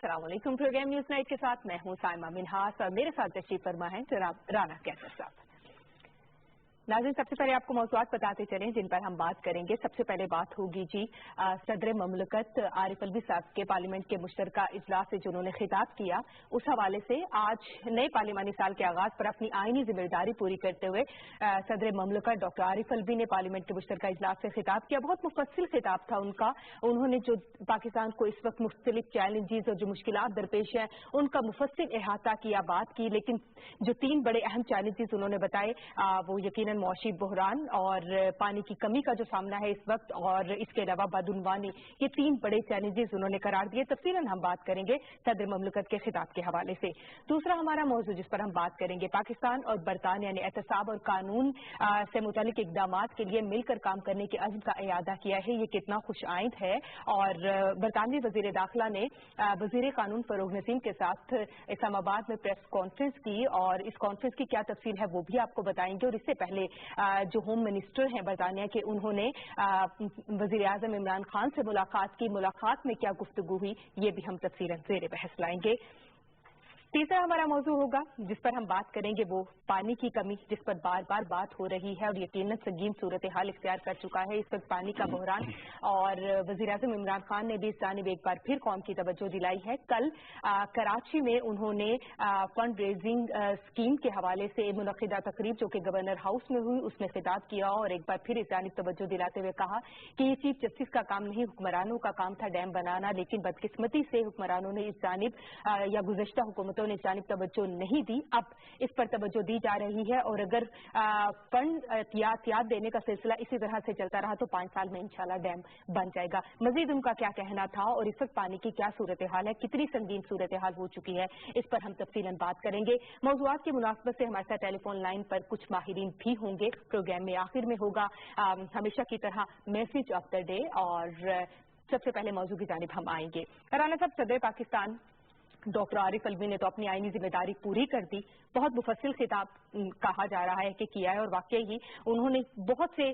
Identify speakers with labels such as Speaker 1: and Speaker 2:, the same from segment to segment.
Speaker 1: अस्सलाम वालेकुम। Programme news night के साथ मैं हूं साइमा मिन्हास और मेरे साथ तशरीफ फरमा है जनाब राना कैसर साहब। नाज़रीन, सबसे पहले आपको मौज़ूआत बताते चलें जिन पर हम बात करेंगे। सबसे पहले बात होगी जी सदर ममलकत आरिफ अलवी साहब के पार्लियामेंट के मुश्तरका इजलास से जिन्होंने खिताब किया, उस हवाले से आज नए पार्लिमानी साल के आगाज पर अपनी आईनी जिम्मेदारी पूरी करते हुए सदर ममलकत डॉक्टर आरिफ अलवी ने पार्लियामेंट के मुश्तरका इजलास से खिताब किया। बहुत मुफस्सिल खिताब था उनका। उन्होंने जो पाकिस्तान को इस वक्त मुख्तलिफ चैलेंजेस और जो मुश्किलात दरपेश हैं उनका मुफस्सिल अहाता किया, बात की, लेकिन जो तीन बड़े अहम चैलेंजेस उन्होंने बताए वो यकीनन मौशी बहरान और पानी की कमी का जो सामना है इस वक्त, और इसके अलावा बदउनवानी, ये तीन बड़े चैलेंजेस उन्होंने करार दिए। तफसीलन हम बात करेंगे सदर ममलकत के खिताब के हवाले से। दूसरा हमारा मौजू जिस पर हम बात करेंगे, पाकिस्तान और बरतानिया ने एहतसाब और कानून से मुतालिक इकदामात के लिए मिलकर काम करने के अज़्म का इयादा किया है। ये कितना खुश आइंद है। और बरतानवी वजीर दाखिला ने वजीर कानून फरोग नसीम के साथ इस्लामाबाद में प्रेस कॉन्फ्रेंस की, और इस कॉन्फ्रेंस की क्या तफसील है वो भी आपको बताएंगे। और इससे पहले जो होम मिनिस्टर हैं बरतानिया के, उन्होंने वजीर आज़म इमरान खान से मुलाकात की। मुलाकात में क्या गुफ्तगू हुई ये भी हम तफसीलन ज़ेर बहस लाएंगे। तीसरा हमारा मौजू होगा जिस पर हम बात करेंगे वो पानी की कमी, जिस पर बार बार बात हो रही है और यकीनन संगीन सूरत हाल इख्तियार कर चुका है इस वक्त पानी का बहरान। और वज़ीर आज़म इमरान खान ने भी इस जानिब एक बार फिर कौम की तवज्जो दिलाई है। कल कराची में उन्होंने फंड रेजिंग स्कीम के हवाले से मुनक़िदा तकरीब जो कि गवर्नर हाउस में हुई उसमें खिताब किया और एक बार फिर इस जानिब तवज्जो दिलाते हुए कहा कि ये चीफ जस्टिस का काम नहीं, हुक्मरानों का काम था डैम बनाना, लेकिन बदकिस्मती से हुक्मरानों ने इस जानिब या गुज़श्ता हुकूमतों ने इस जानिब तवज्जो नहीं दी। अब इस पर तवज्जो दी जा रही है और अगर फंड याद देने का सिलसिला इसी तरह से चलता रहा तो 5 साल में इंशाल्लाह डैम बन जाएगा। मजीद उनका क्या कहना था और इस वक्त पानी की क्या सूरत हाल है, कितनी संगीन सूरत हाल हो चुकी है, इस पर हम तफसीलन बात करेंगे। मौज़ूआत की मुनासबत से हमारे साथ टेलीफोन लाइन पर कुछ माहिरीन भी होंगे। प्रोग्राम में आखिर में होगा हमेशा की तरह मैसेज ऑफ द डे, और सबसे पहले मौजू की जानिब हम आएंगे। राना साहब, सदर पाकिस्तान डॉक्टर आरिफ अलवी ने तो अपनी आईनी जिम्मेदारी पूरी कर दी। बहुत मुफस्सिल खिताब कहा जा रहा है कि किया है और वाकई ही उन्होंने बहुत से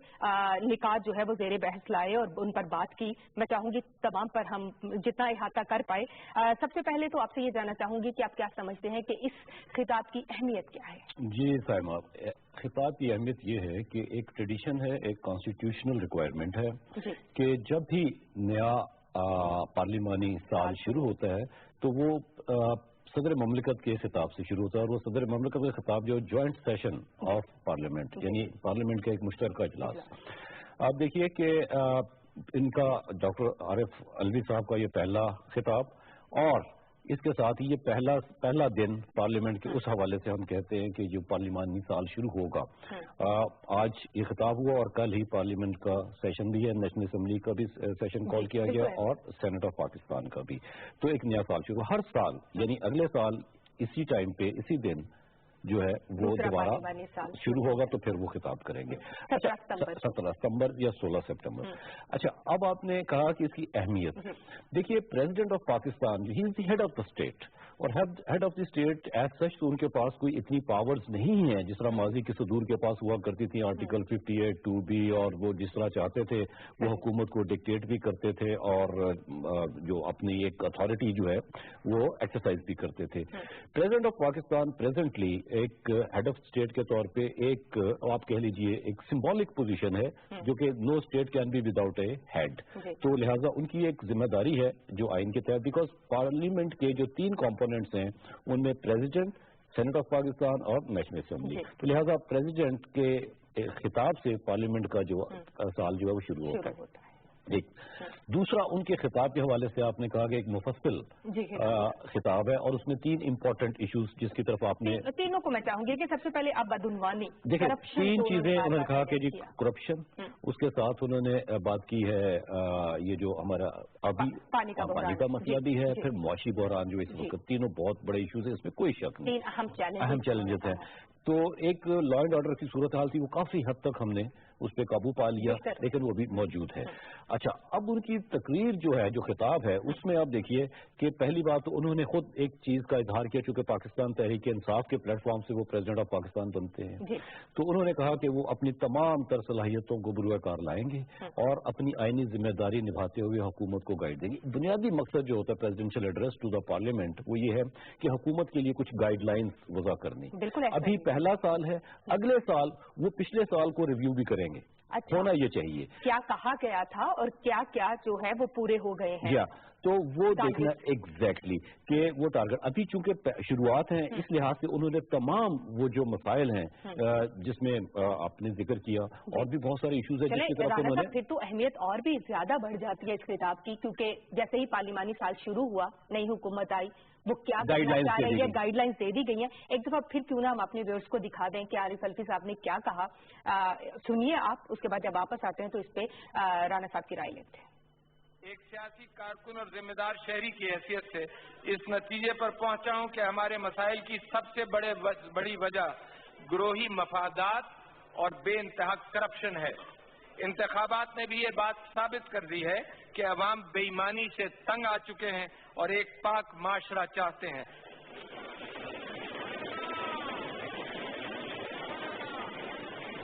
Speaker 1: निकात जो है वो ज़ेरे बहस लाए और उन पर बात की। मैं चाहूंगी तमाम पर हम जितना इहाता कर पाए। सबसे पहले तो आपसे ये जानना चाहूंगी कि आप क्या समझते हैं कि इस खिताब की अहमियत क्या है? जी
Speaker 2: साइमा, खिताब की अहमियत ये है कि एक ट्रेडिशन है, एक कॉन्स्टिट्यूशनल रिक्वायरमेंट है कि जब भी नया पार्लिमानी साल शुरू होता है तो वो सदर ममलिकत के खिताब से शुरू होता है। और वो सदर ममलिकत का खिताब जो जॉइंट सेशन ऑफ पार्लियामेंट, यानी पार्लियामेंट का एक मुश्तरका इजलास। आप देखिए कि इनका डॉक्टर आरिफ अलवी साहब का ये पहला खिताब, और इसके साथ ही ये पहला दिन पार्लियामेंट के उस हवाले से हम कहते हैं कि जो पार्लिमानी साल शुरू होगा। आज ये खिताब हुआ और कल ही पार्लियामेंट का सेशन भी है, नेशनल असेंबली का भी सेशन कॉल किया गया और सेनेट ऑफ पाकिस्तान का भी। तो एक नया साल शुरू, हर साल यानी अगले साल इसी टाइम पे इसी दिन जो है वो दोबारा शुरू होगा तो फिर वो खिताब करेंगे 17 सितंबर या 16 सितंबर। अच्छा, अब आपने कहा कि इसकी अहमियत देखिए, president of Pakistan he is the head of the state, और head of the state as such तो उनके पास कोई इतनी पावर्स नहीं है जिस तरह माजी के सदूर के पास हुआ करती थी आर्टिकल 58 2B, और वो जिस तरह चाहते थे वो हुकूमत को डिक्टेट भी करते थे और जो अपनी एक अथॉरिटी जो है वो एक्सरसाइज भी करते थे। प्रेसिडेंट ऑफ पाकिस्तान प्रेजेंटली एक हेड ऑफ स्टेट के तौर पे एक आप कह लीजिए एक सिंबॉलिक पोजीशन है जो कि no state can be without a head. तो लिहाजा उनकी एक जिम्मेदारी है जो आइन के तहत, बिकॉज पार्लियामेंट के जो 3 कॉम्पोनेंट्स हैं उनमें प्रेसिडेंट, सेनेट ऑफ पाकिस्तान और नेशनल असेंबली, तो लिहाजा प्रेसिडेंट के खिताब से पार्लियामेंट का जो साल जो है वो शुरू होता है। एक दूसरा, उनके खिताब के हवाले से आपने कहा कि एक मुफस्सिल खिताब है और उसमें 3 इंपॉर्टेंट इश्यूज जिसकी तरफ आपने
Speaker 1: तीनों को मैं चाहूंगी कि सबसे पहले आप बदउनवानी,
Speaker 2: देखिए 3 चीजें उन्होंने कहा कि जी करप्शन, उसके साथ उन्होंने बात की है ये जो हमारा अभी पानी का मसला भी है, फिर मौशी बहरान जो इस वक्त, तीनों बहुत बड़े इश्यूज है, इसमें कोई शक नहीं, अहम चैलेंजेस है। तो एक लॉ एंड ऑर्डर की सूरत हाल थी वो काफी हद तक हमने اس پہ قابو پا لیا لیکن وہ بھی موجود ہے. اچھا اب ان کی تقریر جو ہے جو خطاب ہے اس میں آپ دیکھیے کہ پہلی بات تو انہوں نے خود ایک چیز کا اظہار کیا چونکہ پاکستان تحریک انصاف کے پلیٹ فارم سے وہ پریزیڈنٹ آف پاکستان بنتے ہیں تو انہوں نے کہا کہ وہ اپنی تمام تر صلاحیتوں کو بروئے کار لائیں گے اور اپنی آئینی ذمہ داری نبھاتے ہوئے حکومت کو گائیڈ دیں گے. بنیادی مقصد جو ہوتا ہے presidential address to the parliament وہ یہ ہے کہ حکومت کے لیے کچھ گائیڈ لائنز وضع کرنی. ابھی پہلا سال ہے, اگلے سال وہ پچھلے سال کو ریویو بھی کریں گے. ہونا یہ چاہیے
Speaker 1: کیا کہا گیا تھا اور کیا کیا جو ہے وہ پورے ہو گئے ہیں.
Speaker 2: تو وہ دیکھنا ایگزیکٹلی کہ وہ ٹارگٹ ابھی چونکہ شروعات ہیں اس لحاظ سے انہوں نے تمام وہ جو مسائل ہیں جس میں آپ نے ذکر کیا اور بھی بہت سارے ایشوز ہیں جس کی طرف انہوں نے
Speaker 1: پھر تو اہمیت اور بھی زیادہ بڑھ جاتی ہے اس خطاب کی کیونکہ جیسے ہی پارلیمانی سال شروع ہوا نئی حکومت آئی وہ کیا کرنا چاہ رہی ہے گائیڈ لائنز دے دی گئی ہیں. ایک دفعہ پھر کیوں نہ ہم اپنے ویورز کو دکھا دیں کہ عارف الفی صاحب نے کیا کہا. سنیے آپ, اس کے بعد جب واپس آتے ہیں تو اس پہ رانا صاحب کی رائے لیتے ہیں.
Speaker 3: ایک سیاسی کارکن اور ذمہ دار شہری کی حیثیت سے اس نتیجے پر پہنچا ہوں کہ ہمارے مسائل کی سب سے بڑی وجہ گروہی مفادات اور بے انتہا کرپشن ہے. انتخابات نے بھی یہ بات ثابت کر دی ہے کہ عوام بے ایمانی سے تنگ آ چکے ہیں اور ایک پاک معاشرہ چاہتے ہیں.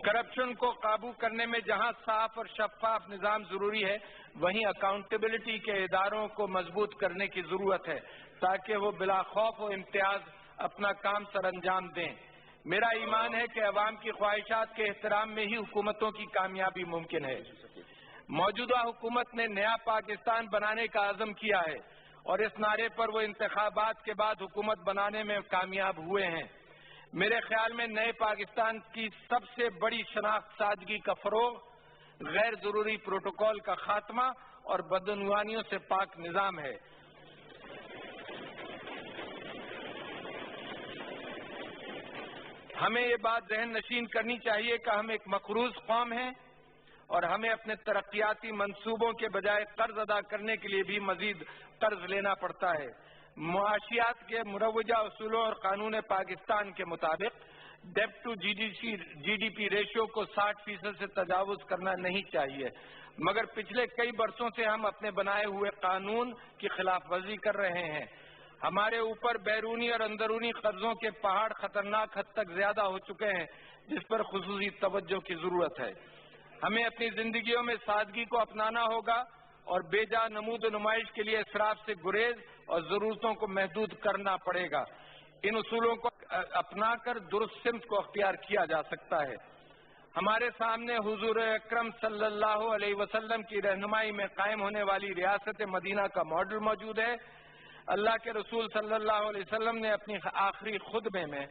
Speaker 3: کرپشن کو قابو کرنے میں جہاں صاف اور شفاف نظام ضروری ہے وہیں اکاؤنٹیبلٹی کے اداروں کو مضبوط کرنے کی ضرورت ہے تاکہ وہ بلا خوف و امتیاز اپنا کام سر انجام دیں. میرا ایمان ہے کہ عوام کی خواہشات کے احترام میں ہی حکومتوں کی کامیابی ممکن ہے. موجودہ حکومت نے نیا پاکستان بنانے کا عزم کیا ہے اور اس نعرے پر وہ انتخابات کے بعد حکومت بنانے میں کامیاب ہوئے ہیں. میرے خیال میں نئے پاکستان کی سب سے بڑی شناخت سادگی کا فروغ, غیر ضروری پروٹوکول کا خاتمہ اور بدعنوانیوں سے پاک نظام ہے. ہمیں یہ بات ذہن نشین کرنی چاہیے کہ ہم ایک مقروض قوم ہیں اور ہمیں اپنے ترقیاتی منصوبوں کے بجائے قرض ادا کرنے کے لیے بھی مزید قرض لینا پڑتا ہے. معاشیات کے مروجہ اصولوں اور قانون پاکستان کے مطابق debt to G D P ratio کو 60% سے تجاوز کرنا نہیں چاہیے, مگر پچھلے کئی برسوں سے ہم اپنے بنائے ہوئے قانون کی خلاف ورزی کر رہے ہیں. ہمارے اوپر بیرونی اور اندرونی قرضوں کے پہاڑ خطرناک حد تک زیادہ ہو چکے ہیں جس پر خصوصی توجہ کی ضرورت ہے. ہمیں اپنی زندگیوں میں سادگی کو اپنانا ہوگا اور بے جا نمود و نمائش کے لیے اسراف سے گریز اور ضرورتوں کو محدود کرنا پڑے گا. ان اصولوں کو اپنا کر درست سمت کو اختیار کیا جا سکتا ہے. ہمارے سامنے حضور اکرم صلی اللہ علیہ وسلم کی رہنمائی میں قائم ہونے والی ریاست مدینہ کا ماڈل موجود ہے. اللہ کے رسول صلی اللہ علیہ وسلم نے اپنی آخری خطبے میں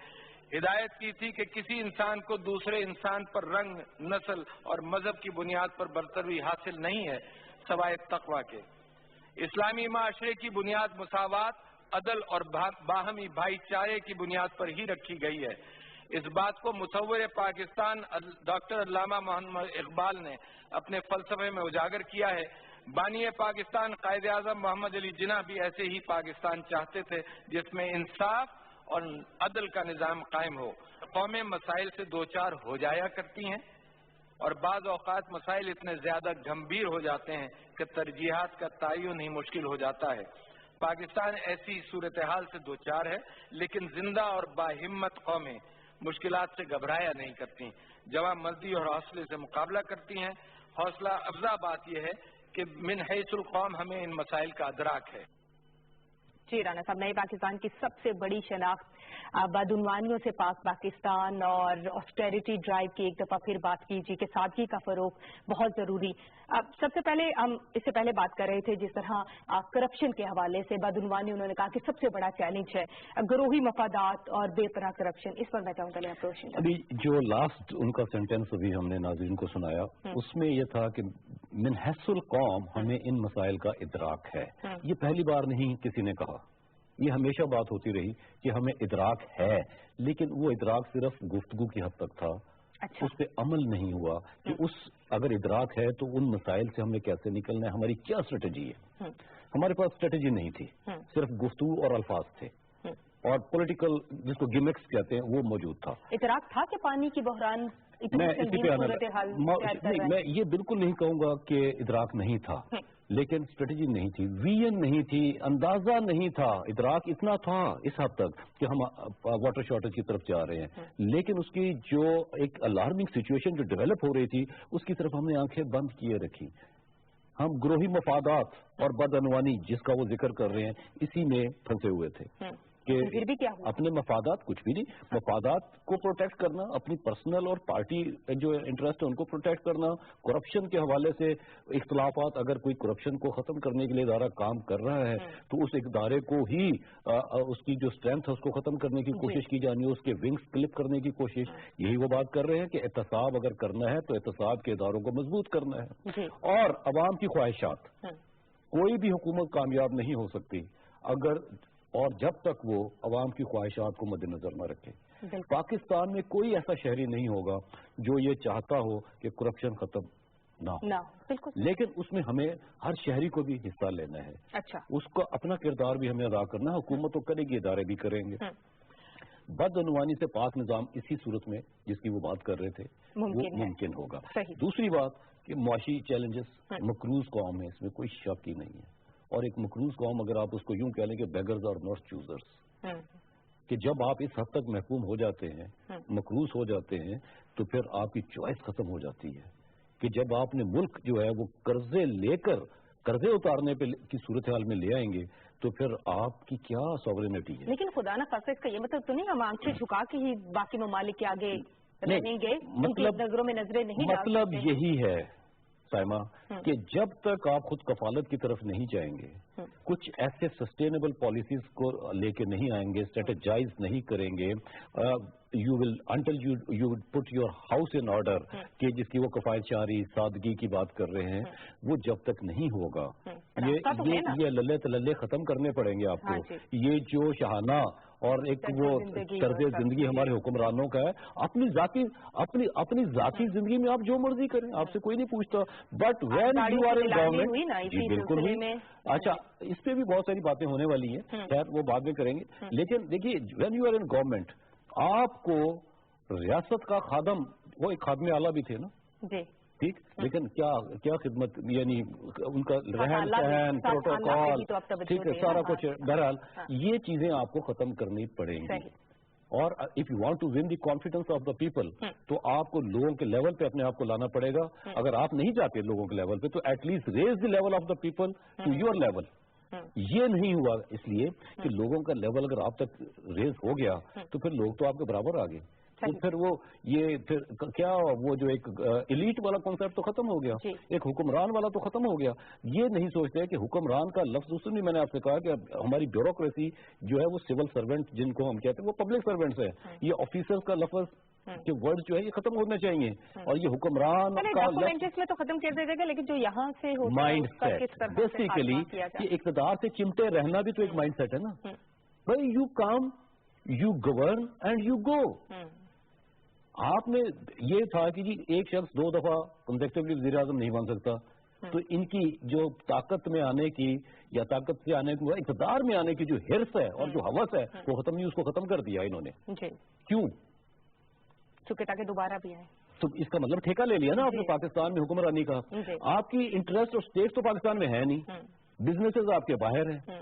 Speaker 3: ہدایت کی تھی کہ کسی انسان کو دوسرے انسان پر رنگ, نسل اور مذہب کی بنیاد پر برتری حاصل نہیں ہے سوائے تقوی کے. اسلامی معاشرے کی بنیاد مساوات, عدل اور باہمی بھائی چارے کی بنیاد پر ہی رکھی گئی ہے. اس بات کو مصور پاکستان ڈاکٹر علامہ محمد اقبال نے اپنے فلسفے میں اجاگر کیا ہے. بانی پاکستان قائد اعظم محمد علی جناح بھی ایسے ہی پاکستان چاہتے تھے جس میں انصاف اور عدل کا نظام قائم ہو. قومیں مسائل سے دوچار ہو جایا کرتی ہیں اور بعض اوقات مسائل اتنے زیادہ گمبھیر ہو جاتے ہیں کہ ترجیحات کا تعین ہی مشکل ہو جاتا ہے. پاکستان ایسی صورتحال سے دوچار ہے لیکن زندہ اور باہمت قومیں مشکلات سے گھبرایا نہیں کرتی, جوان مردی اور حوصلے سے مقابلہ کرتی ہیں. حوصلہ افزا بات یہ ہے کہ من حیث القوم ہمیں ان مسائل کا ادراک ہے.
Speaker 1: جی رانا صاحب, نئے پاکستان کی سب سے بڑی شناخت بدعنوانیوں سے پاک پاکستان اور آسٹیریٹی ڈرائیو کی ایک دفعہ پھر بات کیجیے کہ سادگی کا فروغ بہت ضروری. اب سب سے پہلے ہم اس سے پہلے بات کر رہے تھے جس طرح کرپشن کے حوالے سے بدعنوانی, انہوں نے کہا کہ سب سے بڑا چیلنج ہے گروہی مفادات اور بے پناہ کرپشن. اس پر میں چاہوں گا آپ روشن.
Speaker 2: ابھی جو لاسٹ ان کا سینٹینس ابھی ہم نے ناظرین کو سنایا اس میں یہ تھا کہ من حیث القوم ہمیں ان مسائل کا ادراک ہے. یہ پہلی بار نہیں کسی نے کہا, یہ ہمیشہ بات ہوتی رہی کہ ہمیں ادراک ہے, لیکن وہ ادراک صرف گفتگو کی حد تک تھا. اس پہ عمل نہیں ہوا کہ اس اگر ادراک ہے تو ان مسائل سے ہمیں کیسے نکلنا ہے, ہماری کیا اسٹریٹجی ہے. ہمارے پاس اسٹریٹجی نہیں تھی, صرف گفتگو اور الفاظ تھے. اور پولیٹیکل جس کو گیمکس کہتے ہیں وہ موجود تھا.
Speaker 1: اتراک تھا کہ پانی کی بحران
Speaker 2: میں یہ بالکل نہیں کہوں گا کہ ادراک نہیں تھا, لیکن اسٹریٹجی نہیں تھی, ویژن نہیں تھی, اندازہ نہیں تھا. ادراک اتنا تھا اس حد تک کہ ہم واٹر شارٹیج کی طرف جا رہے ہیں, لیکن اس کی جو ایک الارمنگ سچویشن جو ڈیولپ ہو رہی تھی اس کی طرف ہم نے آنکھیں بند کیے رکھی. ہم گروہی مفادات اور بدعنوانی جس کا وہ ذکر کر رہے ہیں اسی میں پھنسے ہوئے تھے کہ اپنے مفادات, کچھ بھی نہیں, مفادات کو پروٹیکٹ کرنا, اپنی پرسنل اور پارٹی جو انٹرسٹ ہے ان کو پروٹیکٹ کرنا, کرپشن کے حوالے سے اختلافات, اگر کوئی کرپشن کو ختم کرنے کے لیے ادارہ کام کر رہا ہے تو اس ادارے کو ہی اس کی جو اسٹرینتھ ہے اس کو ختم کرنے کی کوشش کی جانی ہے, اس کے ونگز کلپ کرنے کی کوشش. یہی وہ بات کر رہے ہیں کہ احتساب اگر کرنا ہے تو احتساب کے اداروں کو مضبوط کرنا ہے. اور عوام کی خواہشات, کوئی بھی حکومت کامیاب نہیں ہو سکتی اگر اور جب تک وہ عوام کی خواہشات کو مد نظر نہ رکھے. پاکستان میں کوئی ایسا شہری نہیں ہوگا جو یہ چاہتا ہو کہ کرپشن ختم نہ ہو, لیکن اس میں ہمیں ہر شہری کو بھی حصہ لینا ہے. اس کو اپنا کردار بھی ہمیں ادا کرنا ہے. حکومت تو کرے گی, ادارے بھی کریں گے. بدعنوانی سے پاک نظام اسی صورت میں جس کی وہ بات کر رہے تھے وہ ممکن ہوگا. دوسری بات کہ معاشی چیلنجز, مقروض قوم ہے, اس میں کوئی شک ہی نہیں ہے. اور ایک مقروض قوم, اگر آپ اس کو یوں کہہ لیں کہ بیگرز اور ناٹ چوزرز, کہ جب آپ اس حد تک محکوم ہو جاتے ہیں, مقروض ہو جاتے ہیں, تو پھر آپ کی چوائس ختم ہو جاتی ہے کہ جب آپ نے ملک جو ہے وہ قرضے لے کر قرضے اتارنے پہ کی صورتحال میں لے آئیں گے تو پھر آپ کی کیا سوورینٹی ہے.
Speaker 1: لیکن خدا نہ خاصا اس کا یہ مطلب تو نہیں ہم آنکھیں جھکا کے ہی باقی ممالک کے آگے رہیں گے, نظروں میں نظریں نہیں,
Speaker 2: مطلب یہی ہے سائمہ کہ جب تک آپ خود کفالت کی طرف نہیں جائیں گے, کچھ ایسے سسٹینیبل پالیسیز کو لے کے نہیں آئیں گے, اسٹریٹجائز نہیں کریں گے, you will until you will put your house in order, کہ جس کی وہ کفایت شعری سادگی کی بات کر رہے ہیں, وہ جب تک نہیں ہوگا. یہ للے تللے ختم کرنے پڑیں گے آپ کو. یہ جو شہانہ اور ایک وہ طرز زندگی ہمارے حکمرانوں کا ہے, اپنی ذاتی زندگی میں آپ جو مرضی کریں, آپ سے کوئی نہیں پوچھتا. But when you are in government, جی بالکل ہوئی. اچھا, اس پہ بھی بہت ساری باتیں ہونے والی ہیں, خیر وہ بعد میں کریں گے. لیکن دیکھیے, when you are in government, آپ کو ریاست کا خادم, وہ ایک خادم اعلیٰ بھی تھے نا, ٹھیک, لیکن کیا خدمت, یعنی ان کا رہن سہن, پروٹوکال, ٹھیک ہے, سارا کچھ. بہرحال یہ چیزیں آپ کو ختم کرنی پڑیں گی. اور if you want to win the confidence of the people, تو آپ کو لوگوں کے لیول پہ اپنے آپ کو لانا پڑے گا. اگر آپ نہیں جاتے لوگوں کے لیول پہ, تو at least raise the level of the people to your level. یہ نہیں ہوا اس لیے کہ لوگوں کا لیول اگر آپ تک ریز ہو گیا تو پھر لوگ تو آپ کے برابر آ گئے, تو پھر وہ یہ پھر کیا, وہ جو ایک ایلیٹ والا کانسیپٹ تو ختم ہو گیا, ایک حکمران والا تو ختم ہو گیا. یہ نہیں سوچتے کہ حکمران کا لفظ, اس میں نے آپ سے کہا کہ ہماری بیوروکریسی جو ہے وہ سول سرونٹ جن کو ہم کہتے ہیں وہ پبلک سرونٹس ہے. یہ آفیسرز کا لفظ کہ ورڈ جو ہے یہ ختم ہونا چاہیے, اور یہ حکمران کا
Speaker 1: لفظ میں تو ختم کر دے گا, لیکن جو یہاں سے
Speaker 2: مائنڈ سیٹ, بیسیکلی یہ اقتدار سے چمٹے رہنا بھی تو ایک مائنڈ سیٹ ہے نا. بھائی you come, you govern and you go. آپ نے یہ تھا کہ جی ایک شخص 2 دفعہ کنزیکٹیولی وزیر اعظم نہیں بن سکتا, تو ان کی جو طاقت میں آنے کی یا طاقت سے آنے کی, اقتدار میں آنے کی جو حرص ہے اور جو ہوس ہے وہ ختم نہیں, اس کو ختم کر دیا انہوں نے. کیوں؟
Speaker 1: چونکہ تاکہ دوبارہ بھی آئے.
Speaker 2: تو اس کا مطلب ٹھیکہ لے لیا نا آپ نے پاکستان میں حکمرانی کا. آپ کی انٹرسٹ اور اسٹیکس تو پاکستان میں ہے نہیں, بزنسز آپ کے باہر ہیں,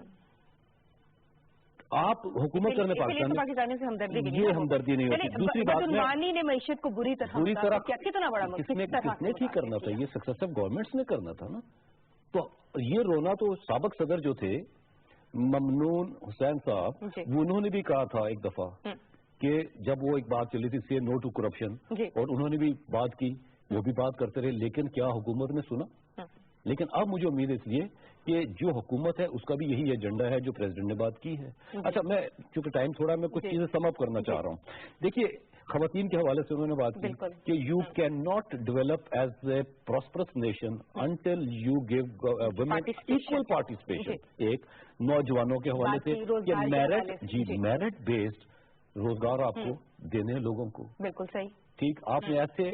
Speaker 2: آپ حکومت کرنے پاکستان
Speaker 1: سے ہمدردی,
Speaker 2: یہ ہمدردی نہیں ہوتی. دوسری بات
Speaker 1: نے معیشت کو بری طرح کتنا بڑا
Speaker 2: کس نے ٹھیک کرنا تھا, یہ سکسیسو گورنمنٹس نے کرنا تھا نا. تو یہ رونا تو سابق صدر جو تھے ممنون حسین صاحب, انہوں نے بھی کہا تھا ایک دفعہ کہ جب وہ ایک بات چلی تھی سی نو ٹو کرپشن, اور انہوں نے بھی بات کی, وہ بھی بات کرتے رہے, لیکن کیا حکومت نے سنا؟ لیکن اب مجھے امید ہے اس لیے کہ جو حکومت ہے اس کا بھی یہی ایجنڈا ہے جو پریزیڈنٹ نے بات کی ہے. اچھا, میں چونکہ ٹائم تھوڑا, میں کچھ چیزیں سم اپ کرنا چاہ رہا ہوں. دیکھیے, خواتین کے حوالے سے انہوں نے بات کی کہ you can not develop as a prosperous nation until you give women equal participation. ایک نوجوانوں کے حوالے سے کہ میرٹ بیسڈ روزگار آپ کو دینے ہیں لوگوں کو.
Speaker 1: بالکل صحیح,
Speaker 2: ٹھیک آپ نے ایسے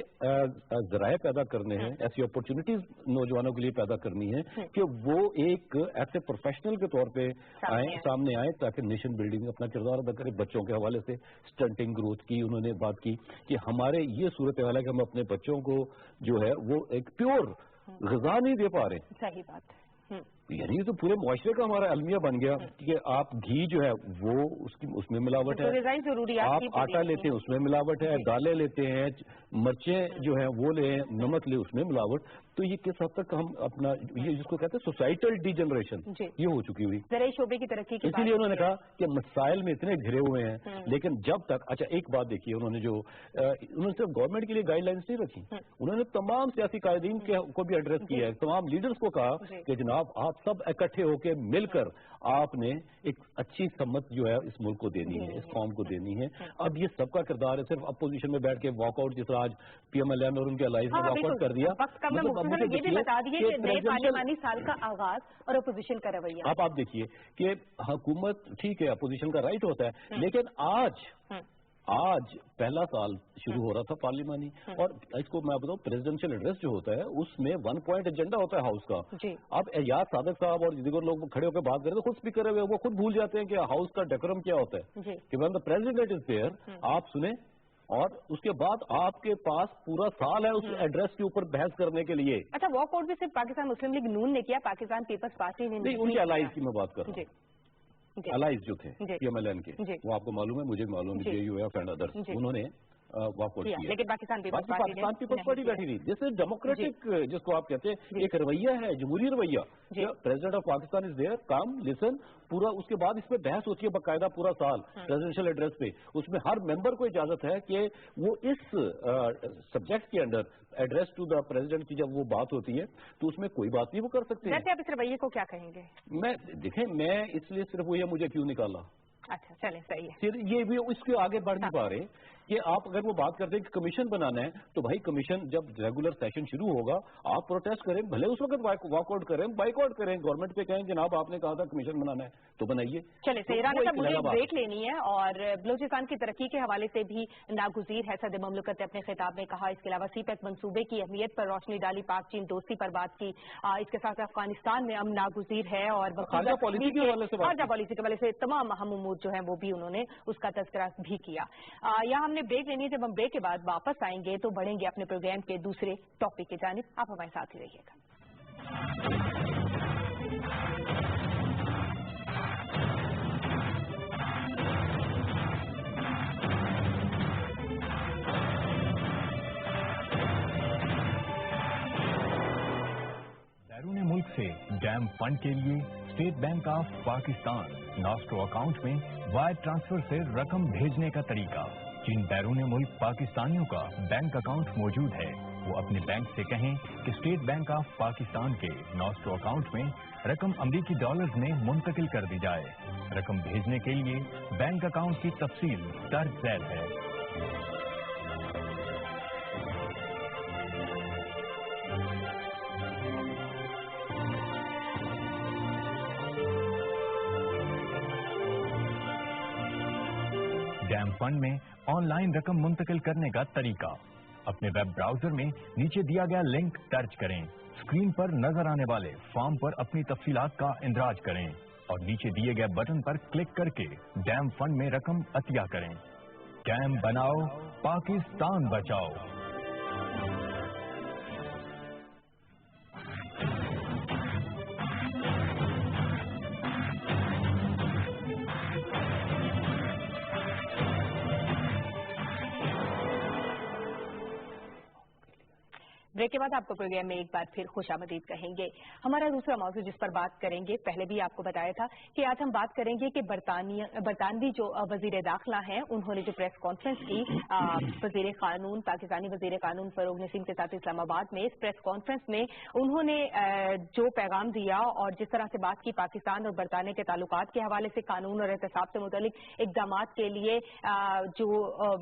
Speaker 2: ذرائع پیدا کرنے ہیں, ایسی اپرچونٹیز نوجوانوں کے لیے پیدا کرنی ہے کہ وہ ایک ایسے پروفیشنل کے طور پہ سامنے آئیں تاکہ نیشن بلڈنگ اپنا کردار ادا کرے. بچوں کے حوالے سے اسٹنٹنگ گروتھ کی انہوں نے بات کی کہ ہمارے یہ صورتحال ہے کہ ہم اپنے بچوں کو جو ہے وہ ایک پیور غذا نہیں دے پا رہے.
Speaker 1: صحیح بات ہے.
Speaker 2: یعنی تو پورے معاشرے کا ہمارا المیہ بن گیا کہ آپ گھی جو ہے وہ اس میں ملاوٹ ہے, آپ آٹا لیتے ہیں اس میں ملاوٹ ہے, دالیں لیتے ہیں, مرچیں جو ہیں وہ لیں, نمک لے اس میں ملاوٹ. تو یہ کس حد تک ہم اپنا یہ جس کو کہتے ہیں سوسائٹل ڈی جنریشن یہ ہو چکی ہوئی.
Speaker 1: زرعی شعبے کی ترقی
Speaker 2: اسی لیے انہوں نے کہا کہ مسائل میں اتنے گھرے ہوئے ہیں لیکن جب تک اچھا ایک بات دیکھیے انہوں نے صرف گورنمنٹ کے لیے گائیڈ لائنس نہیں رکھی, انہوں نے تمام سیاسی قائدین کو بھی ایڈریس کیا ہے, تمام لیڈرز کو کہا کہ جناب آپ سب اکٹھے ہو کے مل کر آپ نے ایک اچھی سمت جو ہے اس ملک کو دینی ہے, اس قوم کو دینی ہے. اب یہ سب کا کردار ہے صرف اپوزیشن میں بیٹھ کے واک آؤٹ, جس طرح آج پی ایم ایل این اور ان کے الائز نے واک آؤٹ کر دیا.
Speaker 1: یہ بھی بتا دیے کہ نئے پارلیمانی سال کا آغاز اور اپوزیشن کا رویہ.
Speaker 2: آپ دیکھیے کہ حکومت ٹھیک ہے اپوزیشن کا رائٹ ہوتا ہے لیکن آج پہلا سال شروع ہو رہا تھا پارلیمانی, اور اس کو میں بتاؤں پریزیڈنشل ایڈریس جو ہوتا ہے اس میں 1 پوائنٹ ایجنڈا ہوتا ہے ہاؤس کا. اب ایاز صادق صاحب اور دیگر لوگ کھڑے ہو کے بات کریں تو خود اسپیکر ہے وہ خود بھول جاتے ہیں کہ ہاؤس کا ڈیکورم کیا ہوتا ہے کہ when the president is there آپ سنیں, اور اس کے بعد آپ کے پاس پورا سال ہے اس ایڈریس کے اوپر بحث کرنے کے لیے.
Speaker 1: اچھا واک آؤٹ بھی صرف پاکستان مسلم لیگ نون نے کیا, پاکستان پیپلز پارٹی نے
Speaker 2: نہیں, ان کے الائز کی میں بات کر رہا ہوں. الائز جو تھے پی ایم ایل این کے وہ آپ کو معلوم ہے, مجھے معلوم ہے, جے یو ایف اینڈ ادرس, انہوں نے واک آؤٹ کیا,
Speaker 1: لیکن پاکستان پیپلز
Speaker 2: پارٹی بیٹھی رہی. جس سے ڈیموکریٹک جس کو آپ کہتے ہیں ایک رویہ ہے, جمہوری رویہ. President of Pakistan is there, calm listen, پورا اس کے بعد اس پہ بحث ہوتی ہے باقاعدہ پورا سال پریزیڈنشل ایڈریس پہ. اس میں ہر ممبر کو اجازت ہے کہ وہ اس سبجیکٹ کے اندر ایڈریس ٹو دا پریزیڈنٹ کی جب وہ بات ہوتی ہے تو اس میں کوئی بات نہیں وہ کر سکتے ہیں.
Speaker 1: ویسے آپ اس رویے کو کیا کہیں گے؟
Speaker 2: میں دیکھیں میں اس لیے صرف وہ مجھے کیوں نکالا.
Speaker 1: اچھا چلیں صحیح ہے.
Speaker 2: پھر یہ بھی اس کے آگے بڑھ نہیں پا رہے کہ آپ اگر وہ بات کرتے ہیں کہ کمیشن بنانا ہے تو بھائی کمیشن جب ریگولر سیشن شروع ہوگا آپ پروٹیسٹ کریں, بھلے اس وقت واک آؤٹ کریں, بائک آؤٹ کریں, گورنمنٹ پہ کہیں جناب آپ نے کہا تھا کمیشن بنانا ہے تو بنائیے.
Speaker 1: چلے رانا صاحب مجھے بریک لینی ہے, اور بلوچستان کی ترقی کے حوالے سے بھی ناگزیر ہے صدر مملکت نے اپنے خطاب میں کہا. اس کے علاوہ سی پیک منصوبے کی اہمیت پر روشنی ڈالی, پاک چین دوستی پر بات کی. اس کے ساتھ افغانستان میں امن ناگزیر ہے اور
Speaker 2: خارجہ پالیسی
Speaker 1: کے حوالے سے تمام اہم امور جو ہیں وہ بھی انہوں نے اس کا تذکرہ بھی کیا. یہاں ہم نے بریک لینی ہے, جب ہم بریک کے بعد واپس آئیں گے تو بڑھیں گے اپنے پروگرام کے دوسرے ٹاپک کی جانب. آپ ہمارے ساتھ ہی رہیے گا.
Speaker 4: بیرون ملک سے ڈیم فنڈ کے لیے state bank of Pakistan nostro account میں وائر ٹرانسفر سے رقم بھیجنے کا طریقہ. جن بیرون ملک پاکستانیوں کا بینک اکاؤنٹ موجود ہے وہ اپنے بینک سے کہیں کہ اسٹیٹ بینک آف پاکستان کے ناسٹرو اکاؤنٹ میں رقم امریکی ڈالرز میں منتقل کر دی جائے. رقم بھیجنے کے لیے بینک اکاؤنٹ کی تفصیل درج ذیل ہے. ڈیم فنڈ میں آن لائن رقم منتقل کرنے کا طریقہ. اپنے ویب براؤزر میں نیچے دیا گیا لنک درج کریں, اسکرین پر نظر آنے والے فارم پر اپنی تفصیلات کا اندراج کریں اور نیچے دیے گئے بٹن پر کلک کر کے ڈیم فنڈ میں رقم عطیہ کریں. ڈیم بناؤ, پاکستان بچاؤ.
Speaker 1: بریک کے بعد آپ کو پروگرام میں ایک بار پھر خوش آمدید کہیں گے. ہمارا دوسرا موضوع جس پر بات کریں گے, پہلے بھی آپ کو بتایا تھا کہ آج ہم بات کریں گے کہ برطانوی جو وزیر داخلہ ہیں انہوں نے جو پریس کانفرنس کی وزیر قانون پاکستانی وزیر قانون فروغ نسیم کے ساتھ اسلام آباد میں. اس پریس کانفرنس میں انہوں نے جو پیغام دیا اور جس طرح سے بات کی پاکستان اور برطانیہ کے تعلقات کے حوالے سے, قانون اور احتساب سے متعلق اقدامات کے لیے جو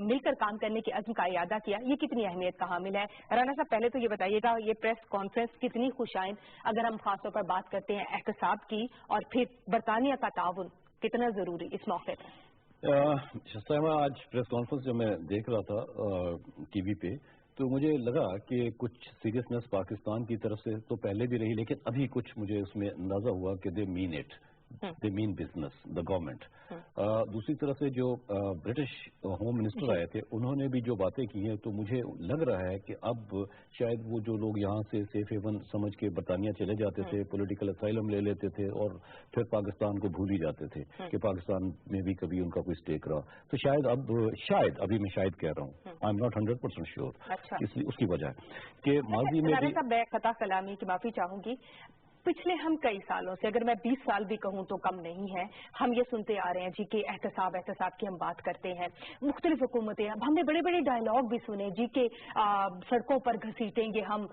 Speaker 1: مل کر کام کرنے کی عزم کا اعادہ کیا, یہ کتنی اہمیت کا حامل ہے. رانا صاحب پہلے تو یہ بتائیے گا یہ پریس کانفرنس کتنی خوشائند, اگر ہم خاص طور پر بات کرتے ہیں احتساب کی, اور پھر برطانیہ کا تعاون کتنا ضروری اس موقع پر؟
Speaker 2: شستہ آج پریس کانفرنس جو میں دیکھ رہا تھا ٹی وی پہ تو مجھے لگا کہ کچھ سیریسنس پاکستان کی طرف سے تو پہلے بھی رہی لیکن ابھی کچھ مجھے اس میں اندازہ ہوا کہ they mean it they mean business the government. دوسری طرف سے جو برٹش ہوم منسٹر آئے تھے انہوں نے بھی جو باتیں کی ہیں تو مجھے لگ رہا ہے کہ اب شاید وہ جو لوگ یہاں سے سیف ہیون سمجھ کے برطانیہ چلے جاتے تھے پولیٹیکل اسائلم لے لیتے تھے اور پھر پاکستان کو بھول ہی جاتے تھے کہ پاکستان میں بھی کبھی ان کا کوئی اسٹیک رہا تو شاید ابھی میں شاید کہہ رہا ہوں آئی ایم ناٹ 100% شیور اس لیے اس کی وجہ کہ ماضی میں بھی
Speaker 1: میں خطا کلامی کی معافی چاہوں گی. پچھلے ہم کئی سالوں سے اگر میں 20 سال بھی کہوں تو کم نہیں ہے ہم یہ سنتے آ رہے ہیں جی کہ احتساب کی ہم بات کرتے ہیں مختلف حکومتیں. اب ہم نے بڑے بڑے ڈائلاگ بھی سنے جی کہ سڑکوں پر گھسیٹیں گے ہم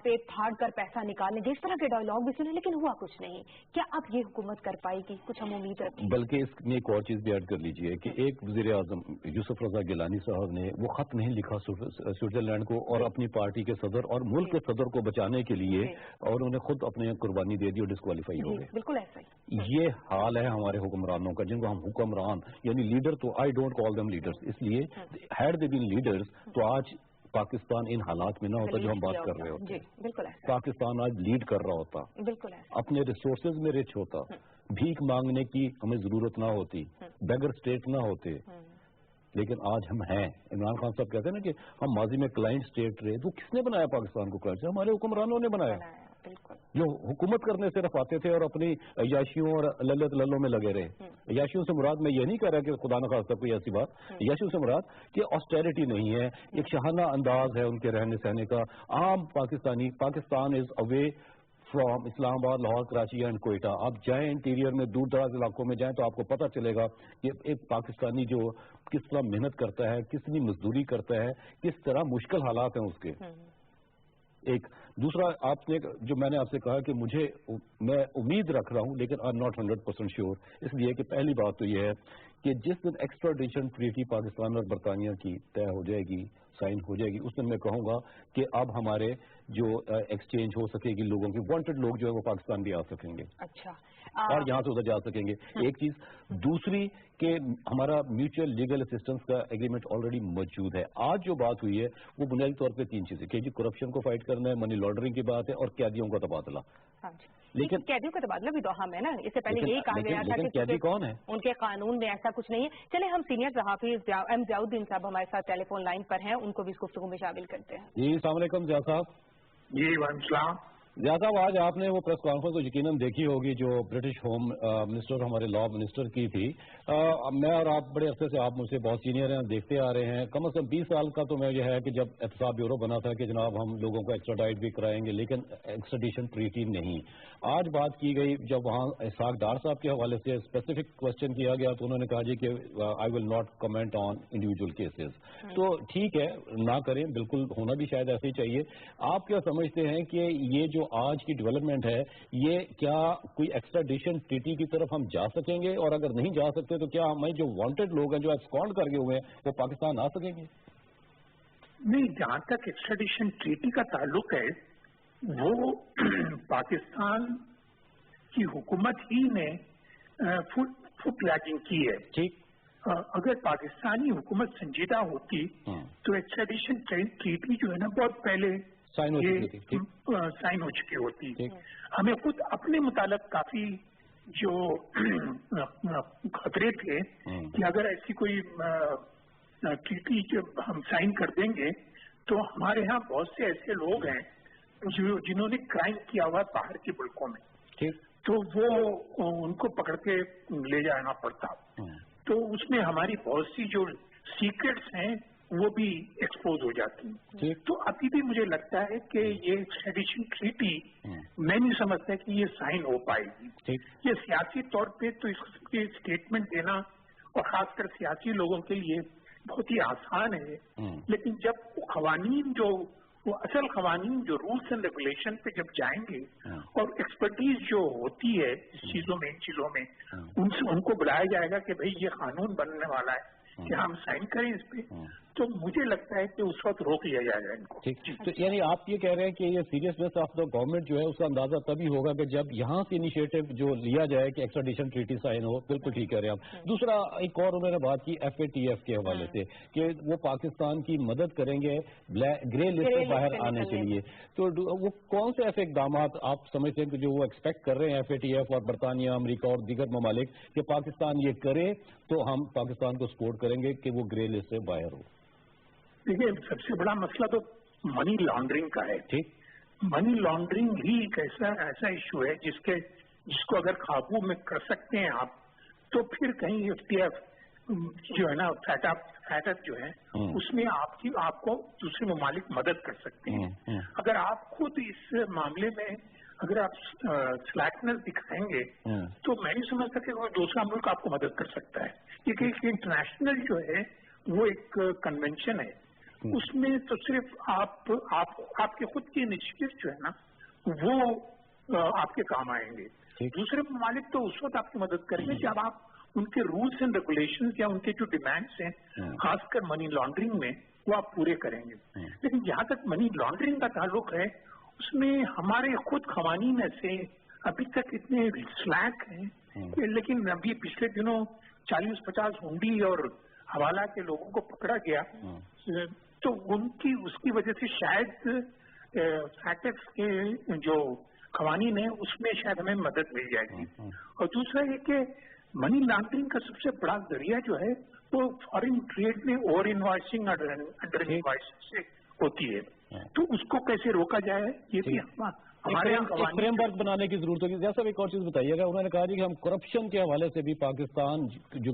Speaker 1: پیٹ پھاڑ کر پیسہ نکالیں گے اس طرح کے ڈائلاگ بھی سنے لیکن ہوا کچھ نہیں. کیا اب یہ حکومت کر پائے گی کچھ ہم امید رکھیں؟
Speaker 2: بلکہ اس میں ایک اور چیز بھی ایڈ کر لیجئے کہ ایک وزیر اعظم یوسف رضا گیلانی صاحب نے وہ خط نہیں لکھا سوئٹزرلینڈ کو اور اپنی پارٹی کے صدر اور ملک کے صدر کو بچانے کے لیے اور انہوں نے خود اپنے قربانی دے دی اور ڈسکوالیفائی ہو گئے.
Speaker 1: بالکل ایسا ہی
Speaker 2: یہ حال ہے ہمارے حکمرانوں کا جن کو ہم حکمران یعنی لیڈر تو I don't call them leaders اس لیے ہیڈ دے بین لیڈرز تو آج پاکستان ان حالات میں نہ ہوتا جو ہم بات کر رہے ہوتے. پاکستان آج لیڈ کر رہا ہوتا
Speaker 1: بالکل
Speaker 2: اپنے ریسورسز میں رچ ہوتا بھیک مانگنے کی ہمیں ضرورت نہ ہوتی بیگر اسٹیٹ نہ ہوتے لیکن آج ہم ہیں. عمران خان صاحب کہتے ہیں نا کہ ہم ماضی میں کلائنٹ اسٹیٹ رہے تو کس نے بنایا پاکستان کو کلائنٹ؟ ہمارے حکمرانوں نے بنایا جو حکومت کرنے صرف آتے تھے اور اپنی عیاشیوں اور للت للوں میں لگے رہے. عیاشیوں سے مراد میں یہ نہیں کہہ رہا کہ خدا نخواستہ کوئی ایسی بات عیاشیوں سے مراد کہ آسٹیریٹی نہیں ہے ایک شاہانہ انداز ہے ان کے رہنے سہنے کا. عام پاکستان از اوے فرام اسلام آباد لاہور کراچی اینڈ کوئٹہ. آپ جائیں انٹیریئر میں دور دراز علاقوں میں جائیں تو آپ کو پتہ چلے گا کہ ایک پاکستانی جو کس طرح محنت کرتا ہے کتنی مزدوری کرتا ہے کس طرح مشکل حالات ہیں اس کے. ایک دوسرا آپ نے جو میں نے آپ سے کہا کہ میں امید رکھ رہا ہوں لیکن آئی ایم ناٹ 100% شیور اس لیے کہ پہلی بات تو یہ ہے کہ جس دن ایکسٹراڈیشن ٹریٹی پاکستان اور برطانیہ کی طے ہو جائے گی سائن ہو جائے گی اس دن میں کہوں گا کہ اب ہمارے جو ایکسچینج ہو سکے گی لوگوں کی وانٹڈ لوگ جو ہے وہ پاکستان بھی آ سکیں گے اور یہاں سے ادھر جا سکیں گے. ایک چیز دوسری کہ ہمارا میوچل لیگل اسسٹنس کا ایگریمنٹ آلریڈی موجود ہے. آج جو بات ہوئی ہے وہ بنیادی طور پہ 3 چیزیں کہ جی کرپشن کو فائٹ کرنا ہے منی لانڈرنگ کی بات ہے اور قیدیوں کا تبادلہ.
Speaker 1: لیکن قیدیوں کا تبادلہ بھی تو اہم ہے نا. اس سے پہلے یہی کہا گیا تھا کہ
Speaker 2: قیدی کون ہے
Speaker 1: ان کے قانون میں ایسا کچھ نہیں ہے. چلے ہم سینئر صحافی ایم ضیاء الدین صاحب ہمارے ساتھ ٹیلی فون لائن پر ہیں ان کو بھی اس گفتگو میں شامل کرتے ہیں.
Speaker 2: جی السلام علیکم ضیاء صاحب.
Speaker 5: جی وعلیکم السلام.
Speaker 2: ضیاء صاحب آج آپ نے وہ پریس کانفرنس کو یقیناً دیکھی ہوگی جو برٹش ہوم منسٹر ہمارے لا منسٹر کی تھی. میں اور آپ بڑے عرصے سے آپ مجھ سے بہت سینئر ہیں دیکھتے آ رہے ہیں کم از کم 20 سال کا تو میں یہ ہے کہ جب احتساب بیورو بنا تھا کہ جناب ہم لوگوں کو ایکسٹراڈائٹ بھی کرائیں گے لیکن ایکسٹریڈیشن ٹریٹی نہیں. آج بات کی گئی جب وہاں اسحاق ڈار صاحب کے حوالے سے اسپیسیفک کوشچن کیا گیا تو انہوں نے کہا جی کہ I will not comment on individual cases. تو ٹھیک ہے نہ کریں بالکل ہونا بھی شاید ایسے ہی چاہیے. آپ کیا سمجھتے ہیں کہ یہ جو آج کی ڈیولپمنٹ ہے یہ کیا کوئی ایکسٹراڈیشن ٹریٹی کی طرف ہم جا سکیں گے اور اگر نہیں جا سکتے تو کیا ہمیں جو وانٹڈ لوگ ہیں جو ایبسکونڈ کر کے ہوئے ہیں وہ پاکستان آ سکیں گے؟
Speaker 5: نہیں جہاں تک ایکسٹریڈیشن ٹریٹی کا تعلق ہے وہ پاکستان کی حکومت ہی نے فٹ لیگنگ کی ہے.
Speaker 2: ٹھیک
Speaker 5: اگر پاکستانی حکومت سنجیدہ ہوتی تو ایکسٹریڈیشن ٹریٹی جو ہے نا بہت پہلے سائن ہو چکی ہوتی. ہمیں خود اپنے متعلق کافی جو خطرے تھے کہ اگر ایسی کوئی ٹریٹی ہم سائن کر دیں گے تو ہمارے ہاں بہت سے ایسے لوگ ہیں جنہوں نے کرائم کیا ہوا باہر کے ملکوں میں تو وہ ان کو پکڑ کے لے جانا پڑتا. تو اس میں ہماری بہت سی جو سیکرٹس ہیں وہ بھی ایکسپوز ہو جاتی ہیں. تو ابھی بھی مجھے لگتا ہے کہ یہ ایکسٹریڈیشن ٹریٹی میں نہیں سمجھتا کہ یہ سائن ہو پائے گی. یہ سیاسی طور پہ تو اس قسم کی اسٹیٹمنٹ دینا اور خاص کر سیاسی لوگوں کے لیے بہت ہی آسان ہے لیکن جب قوانین جو وہ اصل قوانین جو رولس اینڈ ریگولیشن پہ جب جائیں گے اور ایکسپرٹیز جو ہوتی ہے اس چیزوں میں ان چیزوں میں ان کو بلایا جائے گا کہ بھئی یہ قانون بننے والا ہے کہ ہم سائن کریں اس پہ तो मुझे लगता है कि उस वक्त रोक लिया जाएगा इनको।
Speaker 2: ठीक, तो यानी आप ये कह रहे हैं कि ये सीरियसनेस ऑफ द गवर्नमेंट जो है उसका अंदाजा तभी होगा कि जब यहाँ से इनिशिएटिव जो लिया जाए कि एक्स्ट्राडिशन ट्रीटी साइन हो। बिल्कुल ठीक कह रहे हैं आप। दूसरा एक और उन्होंने बात की FATF के हवाले से कि वो पाकिस्तान की मदद करेंगे ग्रे लिस्ट से बाहर आने के लिए, तो वो कौन से ऐसे इकदाम आप समझते हैं कि जो वो एक्सपेक्ट कर रहे हैं FATF और बरतानिया, अमेरिका और दीगर ममालिक कि पाकिस्तान ये करे तो हम पाकिस्तान को सपोर्ट करेंगे कि वो ग्रे लिस्ट से बाहर हो?
Speaker 5: देखिए, सबसे बड़ा मसला तो मनी लॉन्ड्रिंग का है।
Speaker 2: ठीक,
Speaker 5: मनी लॉन्ड्रिंग ही एक ऐसा इशू है जिसको अगर काबू में कर सकते हैं आप, तो फिर कहीं FATF जो है ना, फैटअप जो है उसमें आपको दूसरे ममालिक मदद कर सकते हैं। अगर आप खुद इस मामले में अगर आप स्लैकनेस दिखाएंगे तो मैं नहीं समझता कि कोई दूसरा मुल्क आपको मदद कर सकता है, क्योंकि इंटरनेशनल जो है वो एक कन्वेंशन है, उसमें तो सिर्फ आपके खुद की इनिशिएटिव जो है ना वो आपके काम आएंगे। दूसरे ममालिक तो उस वक्त आपकी मदद करेंगे जब आप उनके रूल्स एंड रेगुलेशंस या उनके जो डिमांड्स हैं खासकर मनी लॉन्ड्रिंग में वो आप पूरे करेंगे। लेकिन जहां तक मनी लॉन्ड्रिंग का ताल्लुक है उसमें हमारे खुद खवानीन ऐसे अभी तक इतने स्लैक हैं, लेकिन अभी पिछले दिनों 40-50 हुंडी और हवाला के लोगों को पकड़ा गया, तो उसकी वजह से शायद फैटेक्स के जो खवानीन है उसमें शायद हमें मदद मिल जाएगी। और दूसरा ये कि मनी लॉन्ड्रिंग का सबसे बड़ा जरिया जो है वो फॉरेन ट्रेड में ओवर इनवॉइसिंग अंडर इनवॉइसिंग से होती है, तो उसको कैसे रोका जाए ये भी हमारे
Speaker 2: फ्रेमवर्क बनाने की जरूरत होगी। जैसा एक और चीज बताइएगा, उन्होंने कहा कि हम करप्शन के हवाले से भी पाकिस्तान जो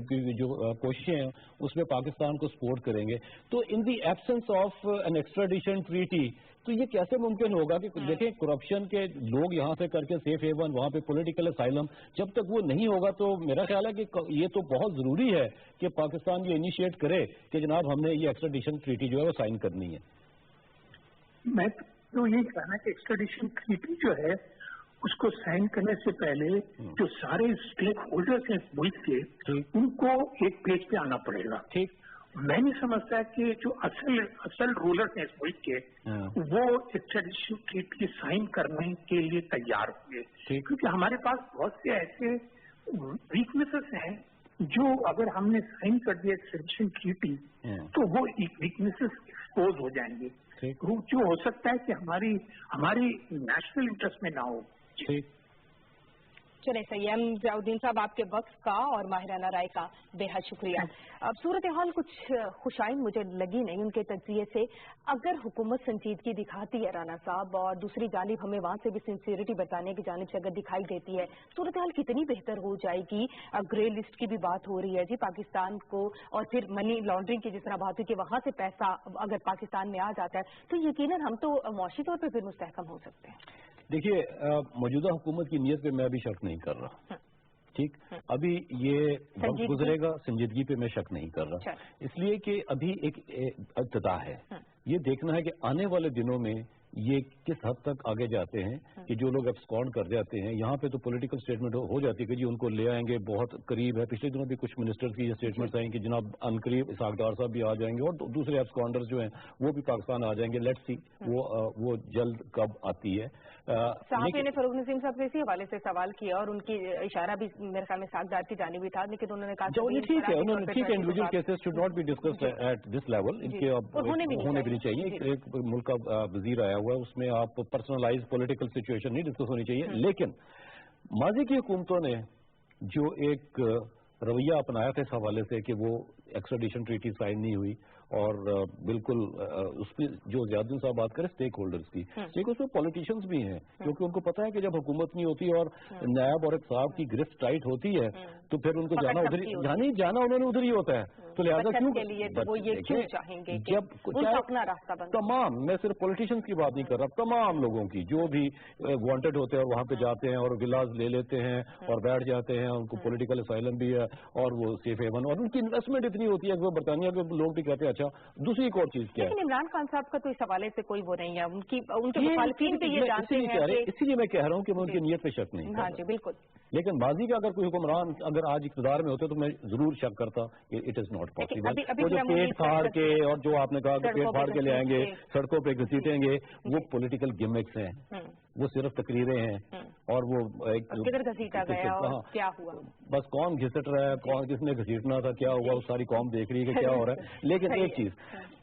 Speaker 2: कोशिशें हैं उसमें पाकिस्तान को सपोर्ट करेंगे। तो in the absence of an extradition treaty तो ये कैसे मुमकिन होगा कि देखें करप्शन के लोग यहाँ से करके सेफ हेवन, वहाँ पे पॉलिटिकल असाइलम, जब तक वो नहीं होगा तो मेरा ख्याल है कि ये तो बहुत जरूरी है कि पाकिस्तान ये इनिशिएट करे कि जनाब हमने ये एक्स्ट्राडिशन ट्रीटी जो है वो साइन करनी है।
Speaker 5: मैं तो यही कहना कि एक्स्ट्राडिशन ट्रीटी जो है उसको साइन करने से पहले जो सारे स्टेक होल्डर्स हैं मुल्क के उनको एक पेज पे आना पड़ेगा। ठीक, मैं नहीं समझता कि जो असल रूलर्स हैं इस मुल्क के वो एक्स्ट्राडिशन ट्रीटी साइन करने के लिए तैयार हुए, क्योंकि हमारे पास बहुत से ऐसे वीकनेसेस हैं जो अगर हमने साइन कर दिया एक्स्ट्राडिशन ट्रीटी तो वो वीकनेसेस एक्सपोज हो जाएंगे, जो हो सकता है कि हमारी नेशनल इंटरेस्ट में ना हो।
Speaker 1: चले सैयम ज़ियाउद्दीन साहब, आपके वक्त का और माहिराना राय का बेहद शुक्रिया। अब सूरत हाल कुछ खुशाइन मुझे लगी नहीं उनके तज्जिए से। अगर हुकूमत संजीदगी दिखाती है राना साहब और दूसरी जानिब हमें वहाँ से भी सिंसियरिटी बताने की जानिब से अगर दिखाई देती है, सूरत हाल कितनी बेहतर हो जाएगी। ग्रे लिस्ट की भी बात हो रही है जी पाकिस्तान को, और फिर मनी लॉन्ड्रिंग की जिस तरह बात हुई कि वहाँ से पैसा अगर पाकिस्तान में आ जाता है तो यकीनन हम तो मुआशी तौर पर फिर मुस्तहकम हो सकते हैं।
Speaker 2: देखिए, मौजूदा हुकूमत की नीयत पे मैं अभी शक नहीं कर रहा। ठीक, अभी ये वक्त गुजरेगा, संजीदगी पे मैं शक नहीं कर रहा, इसलिए कि अभी एक इब्तिदा है। ये देखना है कि आने वाले दिनों में ये किस हद तक आगे जाते हैं कि जो लोग एब्सकॉन्ड कर जाते हैं। यहाँ पे तो पॉलिटिकल स्टेटमेंट हो जाती है कि जी उनको ले आएंगे, बहुत करीब है। पिछले दिनों भी कुछ मिनिस्टर्स की ये स्टेटमेंट्स आई कि जनाब अनकरीब इसहाक डार साहब भी आ जाएंगे और दूसरे एब्सकॉन्डर्स जो हैं वो भी पाकिस्तान आ जाएंगे। लेट्स सी वो जल्द कब आती है।
Speaker 1: साहब ने फरूक नसीम साहब से इसी हवाले से सवाल किया और उनकी इशारा भी मेरे ख्याल में इसहाक डार की जानिब भी था, लेकिन उन्होंने कहा
Speaker 2: ठीक है, उन्होंने ठीक है, individual cases should not be discussed at this level, इनके होने भी नहीं चाहिए। एक मुल्क का वजीर आया हुआ है, उसमें आप पर्सनलाइज पॉलिटिकल सिचुएशन नहीं डिस्कस होनी चाहिए। लेकिन माजी की हुकूमतों ने जो एक रवैया अपनाया था इस हवाले से कि वो एक्स्ट्राडिशन ट्रीटी साइन नहीं हुई और बिल्कुल उसमें जो ज़ियाउद्दीन साहब बात करें स्टेक होल्डर्स की, लेकिन उसमें पॉलिटिशियंस भी हैं, क्योंकि उनको पता है कि जब हुकूमत नहीं होती और नायब और एक साहब की गिरफ्त टाइट होती है तो फिर उनको जाना उधर ही जाना उन्होंने उधर ही होता है। तो लिहाजा क्यों
Speaker 1: चाहेंगे
Speaker 2: जब
Speaker 1: अपना रास्ता
Speaker 2: तमाम, मैं सिर्फ पॉलिटिशियंस की बात नहीं कर रहा, तमाम लोगों की जो भी वांटेड होते हैं और वहाँ पे जाते हैं और विलाज ले लेते हैं और बैठ जाते हैं, उनको पॉलिटिकल असाइलम भी है और वो सेफ हेवन और उनकी इन्वेस्टमेंट इतनी होती है कि वो बरतानिया के लोग भी कहते हैं अच्छा दूसरी एक और चीज क्या है,
Speaker 1: लेकिन इमरान खान साहब का तो इस हवाले से कोई वो नहीं है, उनके मुखालिफिन भी ये जानते हैं कि
Speaker 2: इसीलिए मैं कह रहा हूँ कि मैं उनकी नीयत पे शक नहीं
Speaker 1: हाँ जी बिल्कुल,
Speaker 2: लेकिन बाजी का अगर कोई हुक्मरान अगर आज इक़्तिदार में होते तो मैं जरूर शक करता कि इट इज नॉट पॉसिबल। वो जो पेट फाड़ के और जो आपने कहा कि पेट फाड़ के ले आएंगे, सड़कों पे घसीटेंगे, वो पॉलिटिकल गिमिक्स हैं, वो सिर्फ तकरीरें हैं। और वो एक
Speaker 1: किधर घसीटा गया और क्या हुआ,
Speaker 2: बस कौन घसीट रहा है, कौन किसने घसीटना था, क्या हुआ, सारी कौम देख रही है कि क्या हो रहा है। लेकिन एक चीज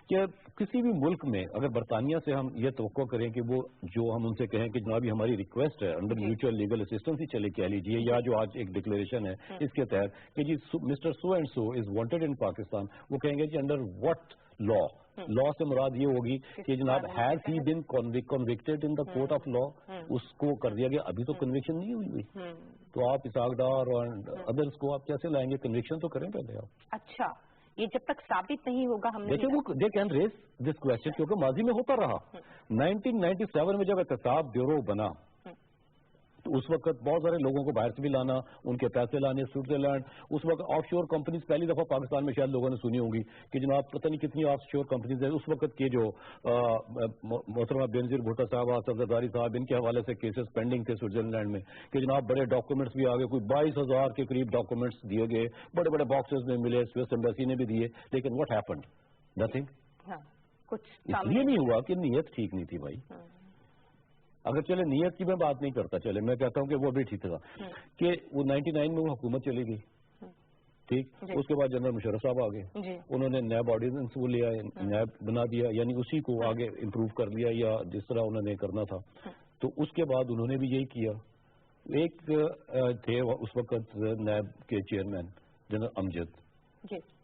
Speaker 2: कि किसी भी मुल्क में अगर बरतानिया से हम ये तवक्को करें कि वो जो हम उनसे कहें कि जनाब हमारी रिक्वेस्ट है अंडर म्यूचुअल लीगल असिस्टेंस ही चले कह लीजिए, या जो आज एक डिक्लेरेशन है इसके तहत कि जी mister so and so is wanted in Pakistan, वो कहेंगे जी अंडर व्हाट लॉ से मुराद ये होगी कि जनाब has he been convicted in the court of law, उसको कर दिया गया, अभी तो कन्विक्शन नहीं हुई। तो आप इसाक डार और अदर्स को आप कैसे लाएंगे, कन्विक्शन तो करें पहले आप।
Speaker 1: अच्छा, ये जब तक साबित नहीं होगा हम
Speaker 2: देखिए वो they can raise this question, क्योंकि माजी में होता रहा। 1997 में जब एहतसाब ब्यूरो बना तो उस वक्त बहुत सारे लोगों को बाहर से भी लाना, उनके पैसे लाने स्विट्जरलैंड, उस वक्त ऑफशोर कंपनीज पहली दफा पाकिस्तान में शायद लोगों ने सुनी होंगी कि जनाब पता नहीं कितनी ऑफशोर कंपनीज है। उस वक्त के जो मोहतरमा बेनजीर भुट्टो साहब, सफदरदारी साहब, इनके हवाले से केसेस पेंडिंग थे स्विट्जरलैंड में कि जनाब बड़े डॉक्यूमेंट्स भी आ गए, कोई 22,000 के करीब डॉक्यूमेंट्स दिए गए, बड़े बड़े बॉक्सेस में मिले, स्विस एम्बेसी ने भी दिए, लेकिन व्हाट हैपेंड, नथिंग।
Speaker 1: कुछ
Speaker 2: इसलिए नहीं हुआ कि नीयत ठीक नहीं थी भाई। अगर चले नीयत की मैं बात नहीं करता, चले मैं कहता हूँ कि वो भी ठीक था कि वो 99 में वो हुकूमत चली गई, ठीक, उसके बाद जनरल मुशर्रफ साहब आ गए, उन्होंने नैब ऑर्डिनेंस वो लिया, नैब बना दिया, यानी उसी को आगे इम्प्रूव कर लिया या जिस तरह उन्होंने करना था। तो उसके बाद उन्होंने भी यही किया। एक थे उस वक्त नैब के चेयरमैन जनरल अमजद,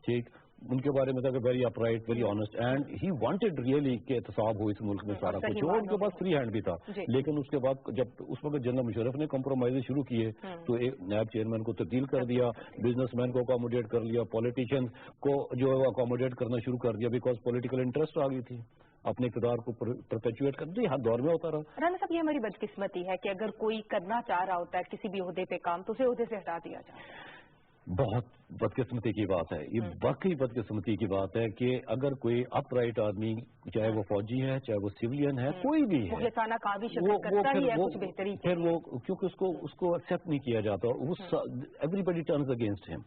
Speaker 2: ठीक, उनके बारे में था कि very upright, very honest and he wanted really कि एहतसाब हो इस मुल्क में सारा कुछ, और उनके पास फ्री हैंड भी था। लेकिन उसके बाद जब उस वक्त जनरल मुशर्रफ ने कॉम्प्रोमाइज शुरू किए तो एक नैब चेयरमैन को तब्दील कर दिया, बिजनेसमैन को अकोमोडेट कर लिया, पॉलिटिशियन को जो है अकोमोडेट करना शुरू कर दिया, बिकॉज पॉलिटिकल इंटरेस्ट आ गई थी अपने इक़्तिदार को परपेचुएट कर दी। हर दौर में होता रहा।
Speaker 1: राना साहब, ये हमारी बदकिस्मती है कि अगर कोई करना चाह रहा होता है किसी भी ओहदे पे काम, तो उसे ओहदे से हटा दिया जाए।
Speaker 2: बहुत बदकिस्मती की बात है ये, वाकई बदकिस्मती की बात है कि अगर कोई अपराइट आदमी, चाहे वो फौजी है, चाहे वो सिविलियन है, कोई भी है, फिर वो क्योंकि उसको एक्सेप्ट नहीं किया जाता, एवरीबडी टर्न्स अगेंस्ट हिम।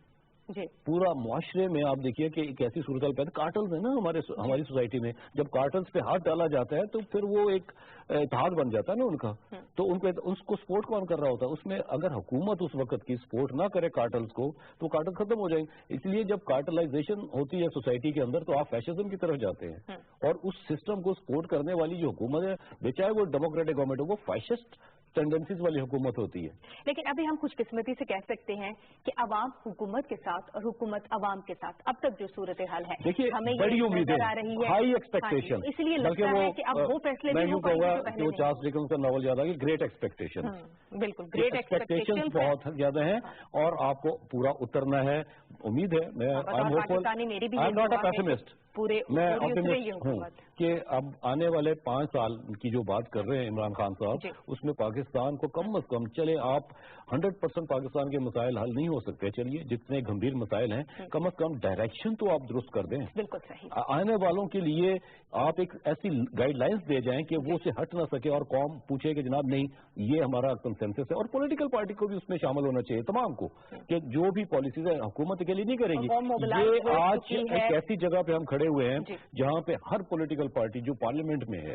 Speaker 2: पूरा मुआशरे में आप देखिए कि एक ऐसी सूरत पैदा, कार्टल्स है ना हमारी सोसाइटी में, जब कार्टल्स पे हाथ डाला जाता है तो फिर वो एक इत्तेहाद बन जाता है ना उनका, तो उसको सपोर्ट कौन कर रहा होता है उसमें। अगर हुकूमत उस वक्त की सपोर्ट ना करे कार्टल्स को तो कार्टल खत्म हो जाएंगे। इसलिए जब कार्टलाइजेशन होती है सोसाइटी के अंदर तो आप फैशिज्म की तरफ जाते हैं, और उस सिस्टम को सपोर्ट करने वाली जो हुकूमत है, बेचारे वो डेमोक्रेटिक गवर्नमेंट हो, वो फैशिस्ट टेंडेंसीज वाली हुकूमत होती है।
Speaker 1: लेकिन अभी हम खुशकिस्मती से कह सकते हैं कि अवाम हुकूमत के साथ और हुकूमत अवाम के साथ अब तक जो सूरत हाल है,
Speaker 2: देखिए बड़ी उम्मीदें आ रही है, हाई एक्सपेक्टेशन,
Speaker 1: इसलिए लगता है कि अब वो फैसले भी हो पाएंगे जो पहले नहीं।
Speaker 2: चार्ल्स डिकेंस का नॉवल याद आ गया, ग्रेट एक्सपेक्टेशन।
Speaker 1: बिल्कुल, ग्रेट एक्सपेक्टेशन
Speaker 2: बहुत ज्यादा है और आपको पूरा उतरना है। उम्मीद है, मैं I am not a pessimist, मैं ऑप्टिमिस्ट हूँ कि अब आने वाले 5 साल की जो बात कर रहे हैं इमरान खान साहब, उसमें पाकिस्तान को कम से कम, चले आप 100% पाकिस्तान के मसाइल हल नहीं हो सकते, चलिए जितने गंभीर मसाइल हैं कम से कम डायरेक्शन तो आप दुरुस्त कर दें।
Speaker 1: बिल्कुल सही।
Speaker 2: आने वालों के लिए आप एक ऐसी गाइडलाइंस दे जाएं कि वो से हट ना सके और कौम पूछे कि जनाब नहीं ये हमारा कंसेंसस है, और पॉलिटिकल पार्टी को भी उसमें शामिल होना चाहिए तमाम को, कि जो भी पॉलिसीज है हुकूमत के लिए नहीं करेगी। ये आज एक ऐसी जगह पे हम खड़े हुए हैं जहाँ पे हर पॉलिटिकल पार्टी जो पार्लियामेंट में है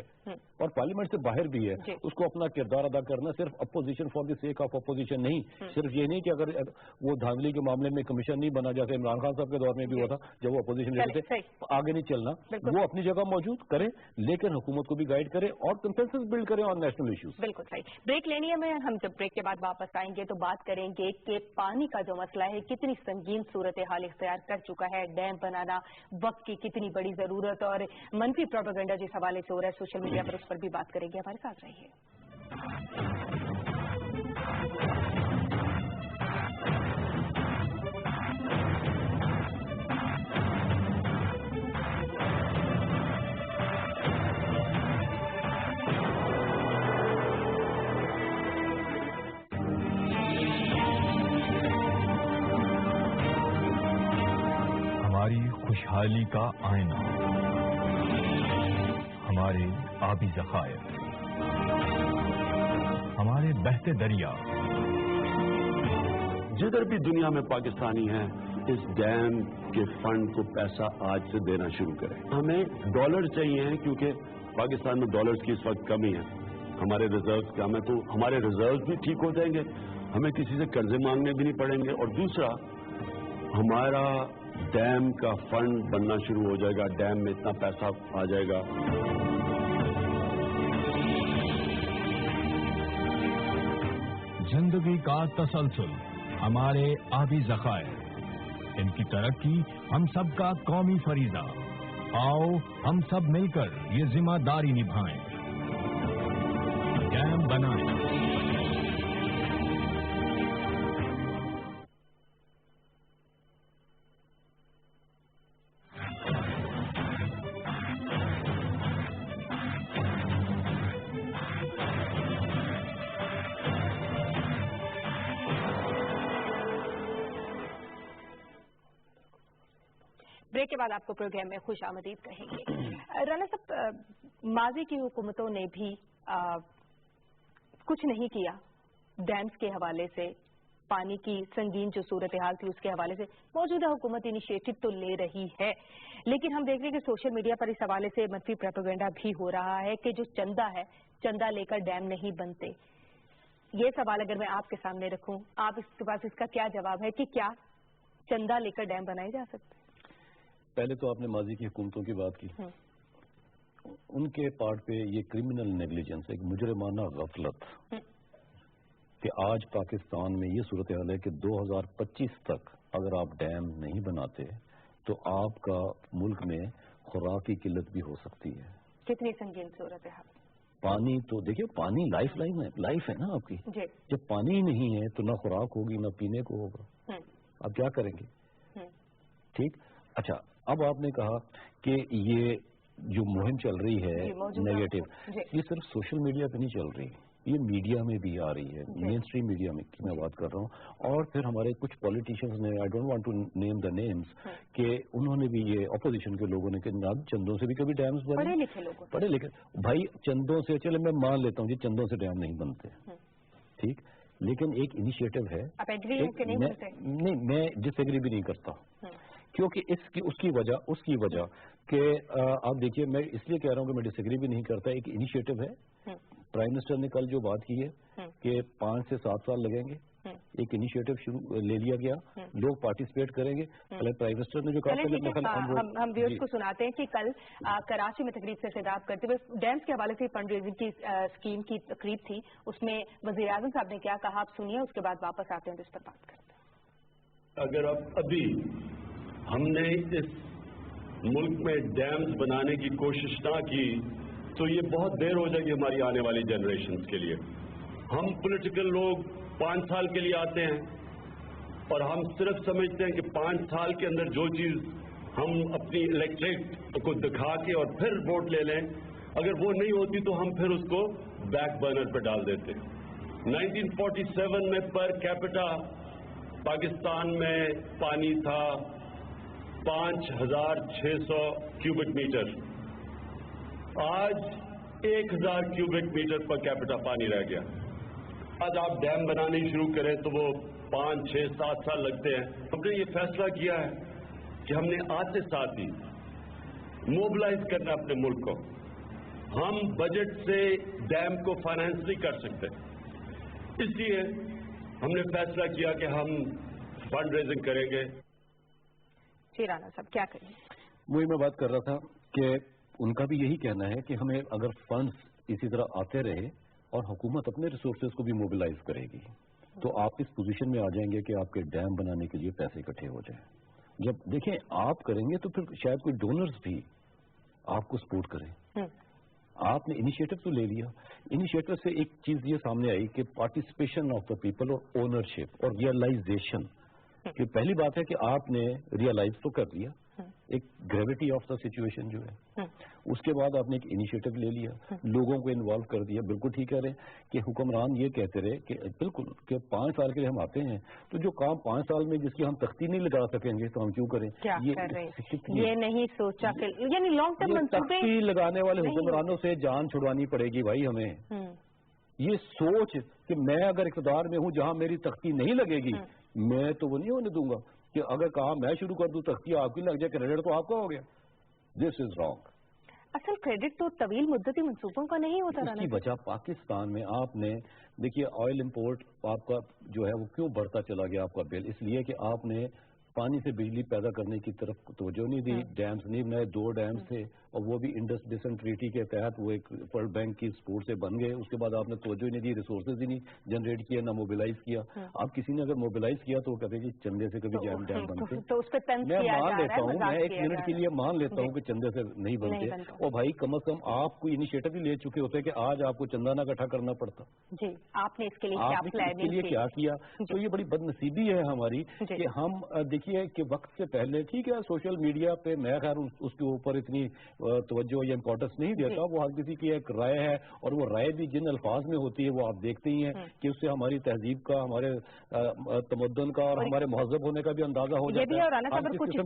Speaker 2: और पार्लियामेंट से बाहर भी है, उसको अपना किरदार अदा करना, सिर्फ opposition for the sake of opposition नहीं, सिर्फ ये नहीं कि अगर वो धांधली के मामले में कमीशन नहीं बना, जैसे इमरान खान साहब के दौर में भी हुआ था जब वो अपोजिशन रहते थे, आगे नहीं चलना, वो अपनी जगह मौजूद करे लेकिन हुकूमत को भी गाइड करे और कंसेंसस बिल्ड करे ऑन नेशनल इश्यूज।
Speaker 1: बिल्कुल सही। ब्रेक लेनी है, मैं हम जब ब्रेक के बाद वापस आएंगे तो बात करेंगे कि पानी का जो मसला है कितनी संगीन सूरत हाल इख्तियार कर चुका है, डैम बनाना वक्त की कितनी बड़ी जरूरत और मनफी प्रोपेगेंडा जिस हवाले से हो रहा है सोशल मीडिया पर, उस पर भी बात करेंगे। हमारे साथ रहिए।
Speaker 4: खुशहाली का आईना, हमारे आबी ज़खायर, हमारे बहते दरिया।
Speaker 6: जिधर भी दुनिया में पाकिस्तानी हैं, इस डैम के फंड को पैसा आज से देना शुरू करें। हमें डॉलर चाहिए हैं क्योंकि पाकिस्तान में डॉलर्स की इस वक्त कमी है। हमारे रिजर्व कम है, तो हमारे रिजर्व भी ठीक हो जाएंगे, हमें किसी से कर्जे मांगने भी नहीं पड़ेंगे। और दूसरा, हमारा डैम का फंड बनना शुरू हो जाएगा, डैम में इतना पैसा आ जाएगा।
Speaker 4: जिंदगी का तसलसल, हमारे आबी ज़खायर, इनकी तरक्की हम सबका कौमी फरीजा। आओ हम सब मिलकर ये जिम्मेदारी निभाएं, डैम बनाएं।
Speaker 1: ब्रेक के बाद आपको प्रोग्राम में खुश आमदीद कहेंगे। राना साहब, माजी की हुकूमतों ने भी कुछ नहीं किया डैम्स के हवाले से, पानी की संगीन जो सूरत हाल थी उसके हवाले से। मौजूदा हुकूमत इनिशिएटिव तो ले रही है, लेकिन हम देख रहे हैं कि सोशल मीडिया पर इस हवाले से मनफी प्रोपेगेंडा भी हो रहा है कि जो चंदा है, चंदा लेकर डैम नहीं बनते। ये सवाल अगर मैं आपके सामने रखूं, आप इसके पास इसका क्या जवाब है कि क्या चंदा लेकर डैम बनाए जा सकते हैं?
Speaker 2: पहले तो आपने माजी की हुकूमतों की बात की, उनके पार्ट पे ये क्रिमिनल नेग्लिजेंस, एक मुजरिमाना गफलत कि आज पाकिस्तान में ये सूरत हाल है कि 2025 तक अगर आप डैम नहीं बनाते तो आपका मुल्क में खुराक की किल्लत भी हो सकती है।
Speaker 1: कितनी संगीन सूरत हाल?
Speaker 2: पानी तो देखिए, पानी लाइफ लाइन है, लाइफ है ना आपकी। जब पानी ही नहीं है तो ना खुराक होगी ना पीने को होगा, आप क्या करेंगे? ठीक। अच्छा, अब आपने कहा कि ये जो मुहिम चल रही है नेगेटिव, ये सिर्फ सोशल मीडिया पे नहीं चल रही, ये मीडिया में भी आ रही है, मेन स्ट्रीम मीडिया में की मैं बात कर रहा हूँ। और फिर हमारे कुछ पॉलिटिशियंस ने, I don't want to name the names, कि उन्होंने भी, ये अपोजिशन के लोगों ने, कि चंदों से भी कभी डैम्स बने। पढ़े लिखे भाई, चंदों से, चले मैं मान लेता हूँ जी चंदों से डैम नहीं बनते, ठीक, लेकिन एक इनिशिएटिव है। नहीं, मैं डिसएग्री भी नहीं करता, क्योंकि उसकी वजह कि आप देखिए, मैं इसलिए कह रहा हूं कि मैं डिसएग्री भी नहीं करता। एक इनिशिएटिव है, प्राइम मिनिस्टर ने कल जो बात की है कि 5 से 7 साल लगेंगे, एक इनिशिएटिव शुरू ले लिया गया, लोग पार्टिसिपेट करेंगे। पहले प्राइम मिनिस्टर ने जो कहा,
Speaker 1: हम व्यूअर्स को सुनाते हैं कि कल कराची में तकरीब से खिताब करते हुए डैम्स के हवाले से फंड रेजिंग की स्कीम की तकरीब थी, उसमें वज़ीर आज़म साहब ने क्या कहा, आप सुनिए, उसके बाद वापस आते हैं तो इस पर बात करते हैं।
Speaker 6: अगर अब अभी हमने इस मुल्क में डैम्स बनाने की कोशिश ना की तो ये बहुत देर हो जाएगी हमारी आने वाली जनरेशन्स के लिए। हम पॉलिटिकल लोग 5 साल के लिए आते हैं और हम सिर्फ समझते हैं कि 5 साल के अंदर जो चीज़ हम अपनी इलेक्ट्रेट को दिखा के और फिर वोट ले लें, अगर वो नहीं होती तो हम फिर उसको बैक बर्नर पर डाल देते। 1947 में पर कैपिटा पाकिस्तान में पानी था 5,600 क्यूबिक मीटर, आज 1,000 क्यूबिक मीटर पर कैपिटा पानी रह गया। आज आप डैम बनाने शुरू करें तो वो 5, 6, 7 साल लगते हैं। हमने ये फैसला किया है कि हमने आते साथ ही मोबिलाइज करना अपने मुल्क को। हम बजट से डैम को फाइनेंस नहीं कर सकते, इसलिए हमने फैसला किया कि हम फंड रेजिंग करेंगे।
Speaker 1: राना साहब क्या करेंगे?
Speaker 2: वही मैं बात कर रहा था कि उनका भी यही कहना है कि हमें अगर फंड्स इसी तरह आते रहे और हुकूमत अपने रिसोर्सेज को भी मोबिलाइज करेगी तो आप इस पोजीशन में आ जाएंगे कि आपके डैम बनाने के लिए पैसे इकट्ठे हो जाएं। जब देखें आप करेंगे तो फिर शायद कोई डोनर्स भी आपको सपोर्ट करें। आपने इनिशिएटिव तो ले लिया, इनिशिएटिव से एक चीज ये सामने आई कि पार्टिसिपेशन ऑफ द पीपल और ओनरशिप और रियलाइजेशन। कि पहली बात है कि आपने रियलाइज तो कर लिया एक ग्रेविटी ऑफ द सिचुएशन जो है, उसके बाद आपने एक इनिशिएटिव ले लिया, लोगों को इन्वॉल्व कर दिया। बिल्कुल ठीक कह रहे हैं कि हुक्मरान ये कहते रहे कि बिल्कुल कि 5 साल के लिए हम आते हैं, तो जो काम 5 साल में जिसकी हम तख्ती नहीं लगा सकेंगे तो हम क्यों करें?
Speaker 1: क्या कर रहे हैं? ये नहीं सोचा कि यानी लॉन्ग टर्म मंसूबे
Speaker 2: तख्ती लगाने वाले हुक्मरानों से जान छुड़वानी पड़ेगी भाई हमें। ये सोच कि मैं अगर इक़्तिदार में हूं जहां मेरी तख्ती नहीं लगेगी, मैं तो वो नहीं होने दूंगा कि अगर काम मैं शुरू कर दूं तख्ती आपकी लग जाए, क्रेडिट तो आपका हो गया। This is wrong.
Speaker 1: असल क्रेडिट तो तवील मुद्दती मंसूबों का नहीं होता।
Speaker 2: इसकी वजह पाकिस्तान में आपने देखिए ऑयल इंपोर्ट आपका जो है वो क्यों बढ़ता चला गया आपका बिल, इसलिए कि आपने पानी से बिजली पैदा करने की तरफ तवज्जो नहीं दी। डैम्स नहीं बनाए, 2 डैम्स थे और वो भी इंडस बेसिन ट्रीटी के तहत वो एक वर्ल्ड बैंक की सपोर्ट से बन गए। उसके बाद आपने तवज्जो नहीं दी, रिसोर्सेज ही नहीं जनरेट किया, ना मोबिलाइज किया। अब किसी ने अगर मोबिलाइज किया तो वो कहते हैं जी चंदे से कभी डैम बनते।
Speaker 1: तो उस पे
Speaker 2: मैं मान लेता हूँ, मैं 1 मिनट के लिए मान लेता हूँ कि चंदे से नहीं बनते। और भाई कम अज कम आप कोई इनिशिएटिव ही ले चुके होते कि आज आपको चंदा ना इकट्ठा करना पड़ता।
Speaker 1: जी, आपने इसके लिए
Speaker 2: क्या किया? तो ये बड़ी बदनसीबी है हमारी कि हम देखिए कि वक्त से पहले ठीक है सोशल मीडिया पे मैं खैर उसके ऊपर इतनी तवज्जो या इंपॉर्टेंस नहीं देता, वो हर किसी की एक राय है और वो राय भी जिन अल्फाज में होती है वो आप देखते ही हैं कि उससे हमारी तहजीब का, हमारे तमद्दुन का और हमारे महज़ब होने का भी अंदाजा हो जाता है। अगर चीफ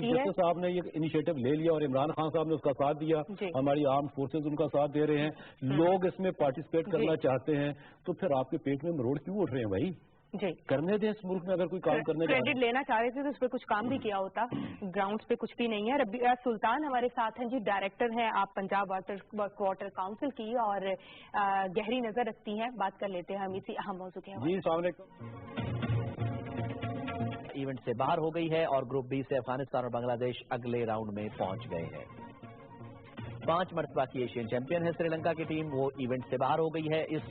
Speaker 2: जस्टिस साहब ने ये इनिशिएटिव ले लिया और इमरान खान साहब ने उसका साथ दिया, हमारी आर्म फोर्सेज उनका साथ दे रहे हैं, लोग इसमें पार्टिसिपेट करना चाहते हैं, तो फिर आपके पेट में मरोड़ क्यों उठ रहे हैं भाई?
Speaker 1: जी,
Speaker 2: करने दें इस मुल्क में। अगर कोई काम करने
Speaker 1: क्रेडिट लेना चाह रहे थे तो उस पर कुछ काम भी किया होता। ग्राउंड्स पे कुछ भी नहीं है। रबिया सुल्तान हमारे साथ हैं जी, डायरेक्टर हैं आप पंजाब वाटर काउंसिल की और गहरी नजर रखती हैं। बात कर लेते हैं हम इसी अहम मौजू के हवाले।
Speaker 2: जी अस्सलाम वालेकुम।
Speaker 7: इवेंट से बाहर हो गई है और ग्रुप बी से अफगानिस्तान और बांग्लादेश अगले राउंड में पहुंच गए हैं। 5 मरतबा की एशियन चैंपियन है श्रीलंका की टीम, वो इवेंट से बाहर हो गई है। इस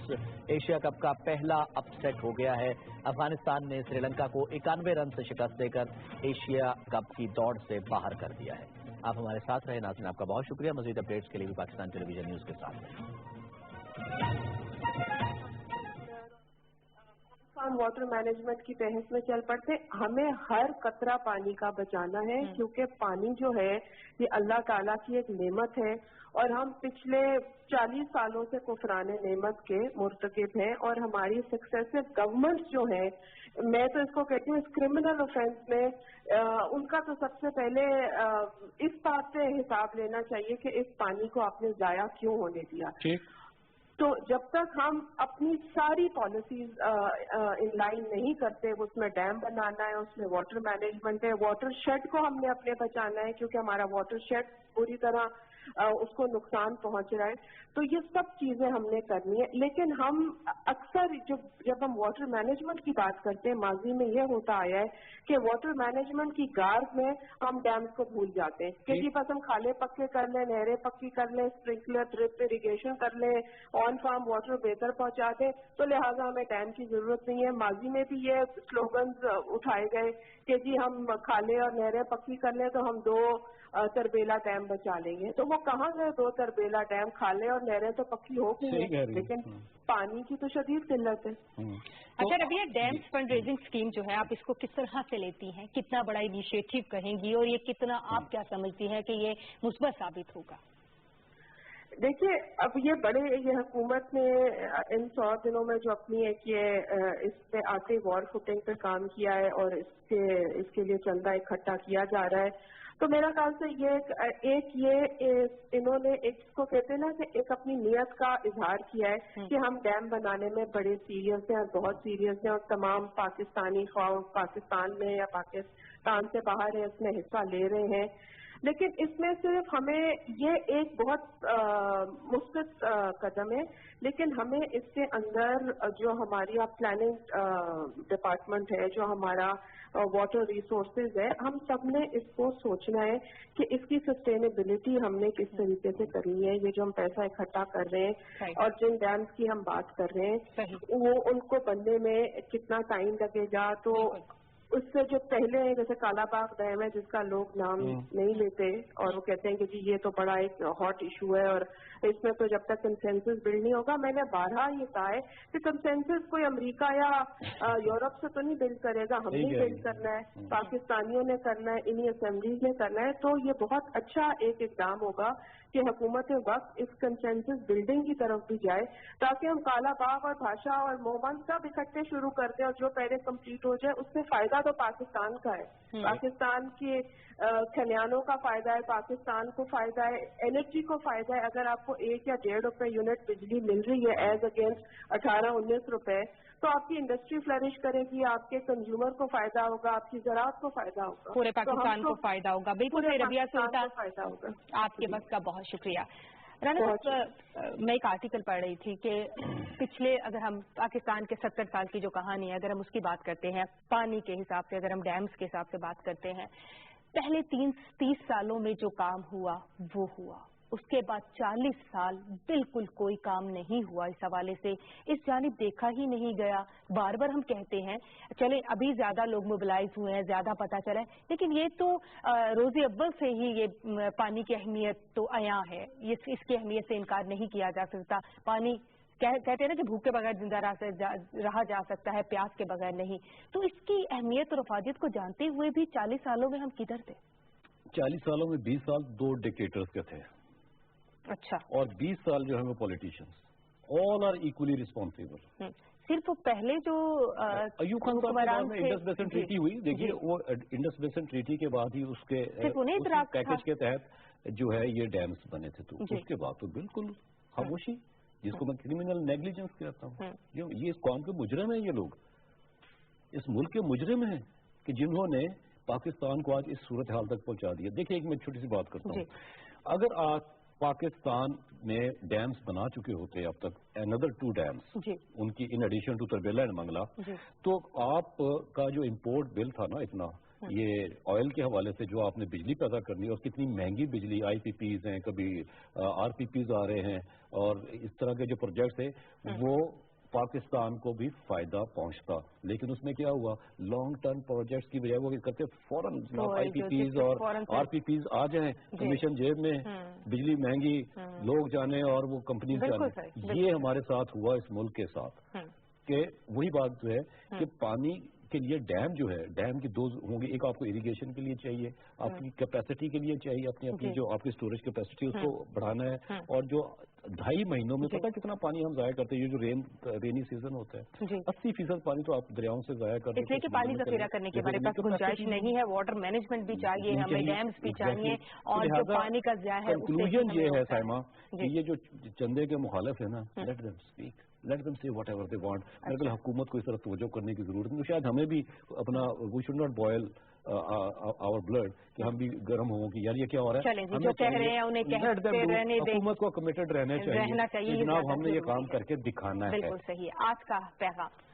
Speaker 7: एशिया कप का पहला अपसेट हो गया है। अफगानिस्तान ने श्रीलंका को 91 रन से शिकस्त देकर एशिया कप की दौड़ से बाहर कर दिया है। आप हमारे साथ रहे नाज़रीन, आपका बहुत शुक्रिया। मज़ीद अपडेट्स के लिए भी पाकिस्तान टेलीविजन न्यूज़ के साथ रहें।
Speaker 8: वाटर मैनेजमेंट की बहस में चल पड़ते। हमें हर कतरा पानी का बचाना है क्योंकि पानी जो है ये अल्लाह ताला की एक नेमत है और हम पिछले 40 सालों से कुफराने नेमत के मुर्तकिब हैं और हमारी सक्सेसिव गवर्नमेंट जो है, मैं तो इसको कहती हूँ इस क्रिमिनल ऑफेंस में उनका तो सबसे पहले इस बात से हिसाब लेना चाहिए कि इस पानी को आपने जाया क्यों होने दिया। तो जब तक हम अपनी सारी पॉलिसीज इन लाइन नहीं करते, उसमें डैम बनाना है, उसमें वाटर मैनेजमेंट है, वाटर शेड को हमने अपने बचाना है क्योंकि हमारा वाटर शेड पूरी तरह उसको नुकसान पहुंच रहा है। तो ये सब चीजें हमने करनी है। लेकिन हम अक्सर जब हम वाटर मैनेजमेंट की बात करते हैं, माजी में ये होता आया है कि वाटर मैनेजमेंट की गार्ड में हम डैम्स को भूल जाते हैं कि जी बस हम खाले पक्के कर लें, नहरें पक्की कर लें, स्प्रिंकलर ड्रिप इरिगेशन कर लें, ऑन फार्म वाटर बेहतर पहुंचा दें, तो लिहाजा हमें डैम की जरूरत नहीं है। माजी में भी ये स्लोगन्स उठाए गए कि जी हम खाले और नहरें पक्की कर लें तो हम 2 तरबेला डैम बचा लेंगे। तो वो कहाँ गए 2 तरबेला डैम? खाले और नहरें तो पक्की हो गई है लेकिन पानी की तो शदीद किल्लत है।
Speaker 1: अच्छा Rabia, dams fund raising scheme जो है आप इसको किस तरह से लेती हैं? कितना बड़ा इनिशिएटिव कहेंगी और ये कितना आप क्या समझती हैं कि ये मुस्बत साबित होगा?
Speaker 8: देखिए, अब ये हुकूमत ने इन 100 दिनों में जो अपनी एक ये इस पे आते वॉर फुटिंग पे काम किया है और इसके लिए चंदा इकट्ठा किया जा रहा है, तो मेरा ख्याल से इन्होंने इसको कहते हैं ना कि एक अपनी नियत का इजहार किया है कि हम डैम बनाने में बड़े सीरियस हैं और बहुत सीरियस हैं और तमाम पाकिस्तानी पाकिस्तान में या पाकिस्तान से बाहर है इसमें हिस्सा ले रहे हैं। लेकिन इसमें सिर्फ हमें ये एक बहुत मुस्बत कदम है, लेकिन हमें इसके अंदर जो हमारी प्लानिंग डिपार्टमेंट है, जो हमारा वाटर रिसोर्सेज है, हम सब ने इसको सोचना है कि इसकी सस्टेनेबिलिटी हमने किस तरीके से करनी है। ये जो हम पैसा इकट्ठा कर रहे हैं और जिन डैम्स की हम बात कर रहे हैं वो उनको बनने में कितना टाइम लगेगा। तो उससे जो पहले जैसे कालाबाग डैम है जिसका लोग नाम नहीं लेते और वो कहते हैं कि जी ये तो बड़ा एक हॉट इशू है और इसमें तो जब तक कंसेंसस बिल्ड नहीं होगा, मैंने बारहा ये कहा है कि कंसेंसस कोई अमेरिका या यूरोप से तो नहीं बिल्ड करेगा, हमने ही बिल्ड करना है, पाकिस्तानियों ने करना है, इन्हीं असेंबलीज ने करना है। तो ये बहुत अच्छा एक इक़दाम होगा कि हुकूमत वक्त इस कंसेंसस बिल्डिंग की तरफ भी जाए ताकि हम कालाबाग और भाषा और मोहम्मद सब इकट्ठे शुरू कर दें और जो पहले कंप्लीट हो जाए उससे फायदा तो पाकिस्तान का है, पाकिस्तान के खलियानों का फायदा है, पाकिस्तान को फायदा है, एनर्जी को फायदा है। अगर आपको 1 या 1.5 रुपए यूनिट बिजली मिल रही है एज अगेंस्ट 18-19 रुपए, तो आपकी इंडस्ट्री फ्लरिश करेगी, आपके कंज्यूमर को फायदा होगा, आपकी ज़राअत को फायदा होगा,
Speaker 1: पूरे पाकिस्तान को फायदा होगा। बिल्कुल रबिया सुल्तान,
Speaker 8: फायदा होगा।
Speaker 1: आपके बस का बहुत शुक्रिया। राना साहब, मैं एक आर्टिकल पढ़ रही थी कि पिछले, अगर हम पाकिस्तान के 70 साल की जो कहानी है अगर हम उसकी बात करते हैं, पानी के हिसाब से, अगर हम डैम्स के हिसाब से बात करते हैं, पहले 30 सालों में जो काम हुआ वो हुआ, उसके बाद 40 साल बिल्कुल कोई काम नहीं हुआ। इस हवाले से इस जानिब देखा ही नहीं गया। बार बार हम कहते हैं चले अभी ज्यादा लोग मोबिलाइज हुए हैं, ज्यादा पता चला है, लेकिन ये तो रोज़े अव्वल से ही ये पानी की अहमियत तो आया है, इसकी अहमियत से इनकार नहीं किया जा सकता। पानी कहते हैं ना कि भूख के बगैर जिंदा रहा जा सकता है, प्यास के बगैर नहीं। तो इसकी अहमियत और अफादियत को जानते हुए भी 40 सालों में हम किधर थे?
Speaker 2: 40 सालों में 20 साल 2 डिक्टेटर्स के थे।
Speaker 1: अच्छा।
Speaker 2: और 20 साल जो है वो politicians, all are equally responsible.
Speaker 1: सिर्फ पहले जो
Speaker 2: अयूब खान साहब में इंडस बेसिन ट्रीटी हुई, देखिए वो इंडस बेसिन ट्रीटी के बाद ही उसके पैकेज के तहत जो है ये डैम्स बने थे, तो उसके बाद तो बिल्कुल खामोशी, जिसको मैं क्रिमिनल नेग्लिजेंस कहता हूँ। ये इस कौम के मुजरिम है, ये लोग इस मुल्क के मुजरिम हैं कि जिन्होंने पाकिस्तान को आज इस सूरत हाल तक पहुंचा दिया। देखिए एक मैं छोटी सी बात करता हूँ, अगर आज पाकिस्तान में डैम्स बना चुके होते अब तक अनदर 2 डैम्स उनकी in addition to Tarbela and Mangla, तो आप का जो इंपोर्ट बिल था ना इतना, ये ऑयल के हवाले से जो आपने बिजली पैदा करनी और कितनी महंगी बिजली, IPPs हैं, कभी RPPs आ रहे हैं और इस तरह के जो प्रोजेक्ट्स है वो पाकिस्तान को भी फायदा पहुंचता। लेकिन उसमें क्या हुआ, लॉन्ग टर्म प्रोजेक्ट्स की बजाय वो करते फौरन IPPs और RPPs आ जाएं, कमीशन जेब में, बिजली महंगी, लोग जाने और वो कंपनीज जाने। ये हमारे साथ हुआ इस मुल्क के साथ कि वही बात जो है कि पानी के लिए डैम जो है, डैम की 2 होंगे, एक आपको इरिगेशन के लिए चाहिए, आपकी कैपेसिटी के लिए चाहिए, अपनी जो आपकी स्टोरेज कैपेसिटी उसको बढ़ाना है, और जो 2.5 महीनों में पता है कितना पानी हम जाया करते हैं, ये जो रेनी सीजन होता है 80% पानी तो आप दरियाओं से जाया करते हैं।
Speaker 1: इसलिए कि पानी जखीरा करने की हमारे पास गुंजाइश नहीं है, वाटर मैनेजमेंट भी चाहिए, हमें डैम्स भी चाहिए, और जो पानी का ज़ाया है
Speaker 2: कंक्लूजन ये है साइमा कि ये जो चंदे के मुखालिफ है ना, let them speak, let them say whatever they want. मेरे हुकूमत को इस तरह तवज्जो करने की जरूरत नहीं, शायद हमें भी अपना we should not boil our blood कि हम भी गर्म हों कि यार ये क्या हो रहा है,
Speaker 1: जो कह रहे हैं उन्हें कहते रहने दें,
Speaker 2: हुकूमत को कमिटेड रहना चाहिए, जनाब हमने ये काम करके दिखाना है।
Speaker 1: बिल्कुल सही। आज का पैगाम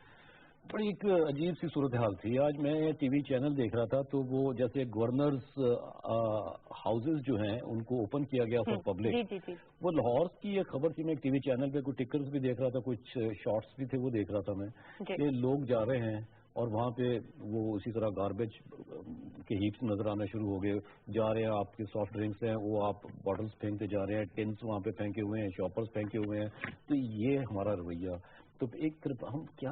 Speaker 2: बड़ी एक अजीब सी सूरत हाल थी। आज मैं टीवी चैनल देख रहा था तो वो जैसे गवर्नर्स हाउसेस जो हैं उनको ओपन किया गया फॉर पब्लिक, वो लाहौर की एक खबर थी। मैं टीवी चैनल पे कुछ टिकर्स भी देख रहा था, कुछ शॉर्ट्स भी थे वो देख रहा था मैं, कि लोग जा रहे हैं और वहाँ पे वो उसी तरह गार्बेज के हीप्स नजर आना शुरू हो गए, जा रहे हैं, आपके सॉफ्ट ड्रिंक्स हैं वो आप बॉटल्स फेंकते जा रहे हैं, टिन्स वहाँ पे फेंके हुए हैं, शॉपर्स फेंके हुए हैं। तो ये हमारा रवैया, तो एक तरफ हम क्या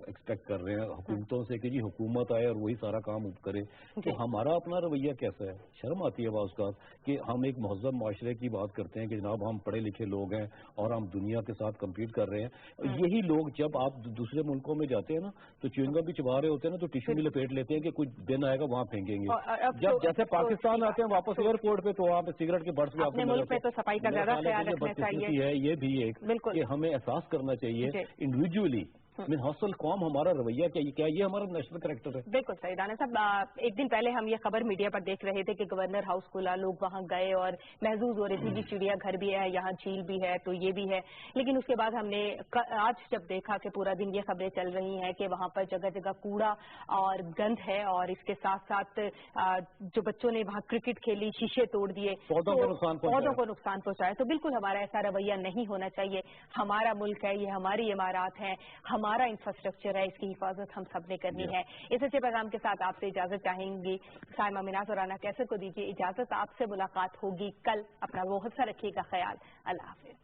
Speaker 2: एक्सपेक्ट कर रहे हैं हुकूमतों से कि जी हुकूमत आए और वही सारा काम करे, तो हमारा अपना रवैया कैसा है? शर्म आती है बात का कि हम एक महज़ब माशरे की बात करते हैं कि जनाब हम पढ़े लिखे लोग हैं और हम दुनिया के साथ कम्पीट कर रहे हैं। यही लोग जब आप दूसरे मुल्कों में जाते हैं ना तो च्युइंगम भी चबा रहे होते हैं ना, तो टिश्यू भी लपेट लेते हैं कि कुछ दिन आएगा वहाँ फेंकेंगे। जब जैसे पाकिस्तान आते हैं वापस एयरपोर्ट पे तो वहाँ पे सिगरेट के बर्ड्स भी आपको
Speaker 1: सफाई का ज्यादा ख्याल रखना चाहिए
Speaker 2: है। ये भी एक कि हमें एहसास करना चाहिए इंडिविजुअली हौसल कौम हमारा रवैया क्या ये हमारा नेशनल कैरेक्टर है।
Speaker 1: बिल्कुल सही। राना साहब, एक दिन पहले हम ये खबर मीडिया पर देख रहे थे कि गवर्नर हाउस खुला, लोग वहां गए और महसूस हो रही थी कि चिड़िया घर भी है, यहाँ झील भी है, तो ये भी है। लेकिन उसके बाद हमने आज जब देखा कि पूरा दिन ये खबरें चल रही हैं कि वहां पर जगह जगह कूड़ा और गंद है, और इसके साथ साथ जो बच्चों ने वहां क्रिकेट खेली, शीशे तोड़ दिए,
Speaker 2: पौधों
Speaker 1: को नुकसान पहुंचाया। तो बिल्कुल हमारा ऐसा रवैया नहीं होना चाहिए। हमारा मुल्क है, ये हमारी इमारत है, हमारा इंफ्रास्ट्रक्चर है, इसकी हिफाजत हम सब ने करनी है। इस अच्छे पैगाम के साथ आपसे इजाजत चाहेंगी। साइमा मिन्हास और राना कैसर को दीजिए इजाजत। आपसे मुलाकात होगी कल। अपना बहुत सा रखिएगा ख्याल। अल्लाह हाफिज।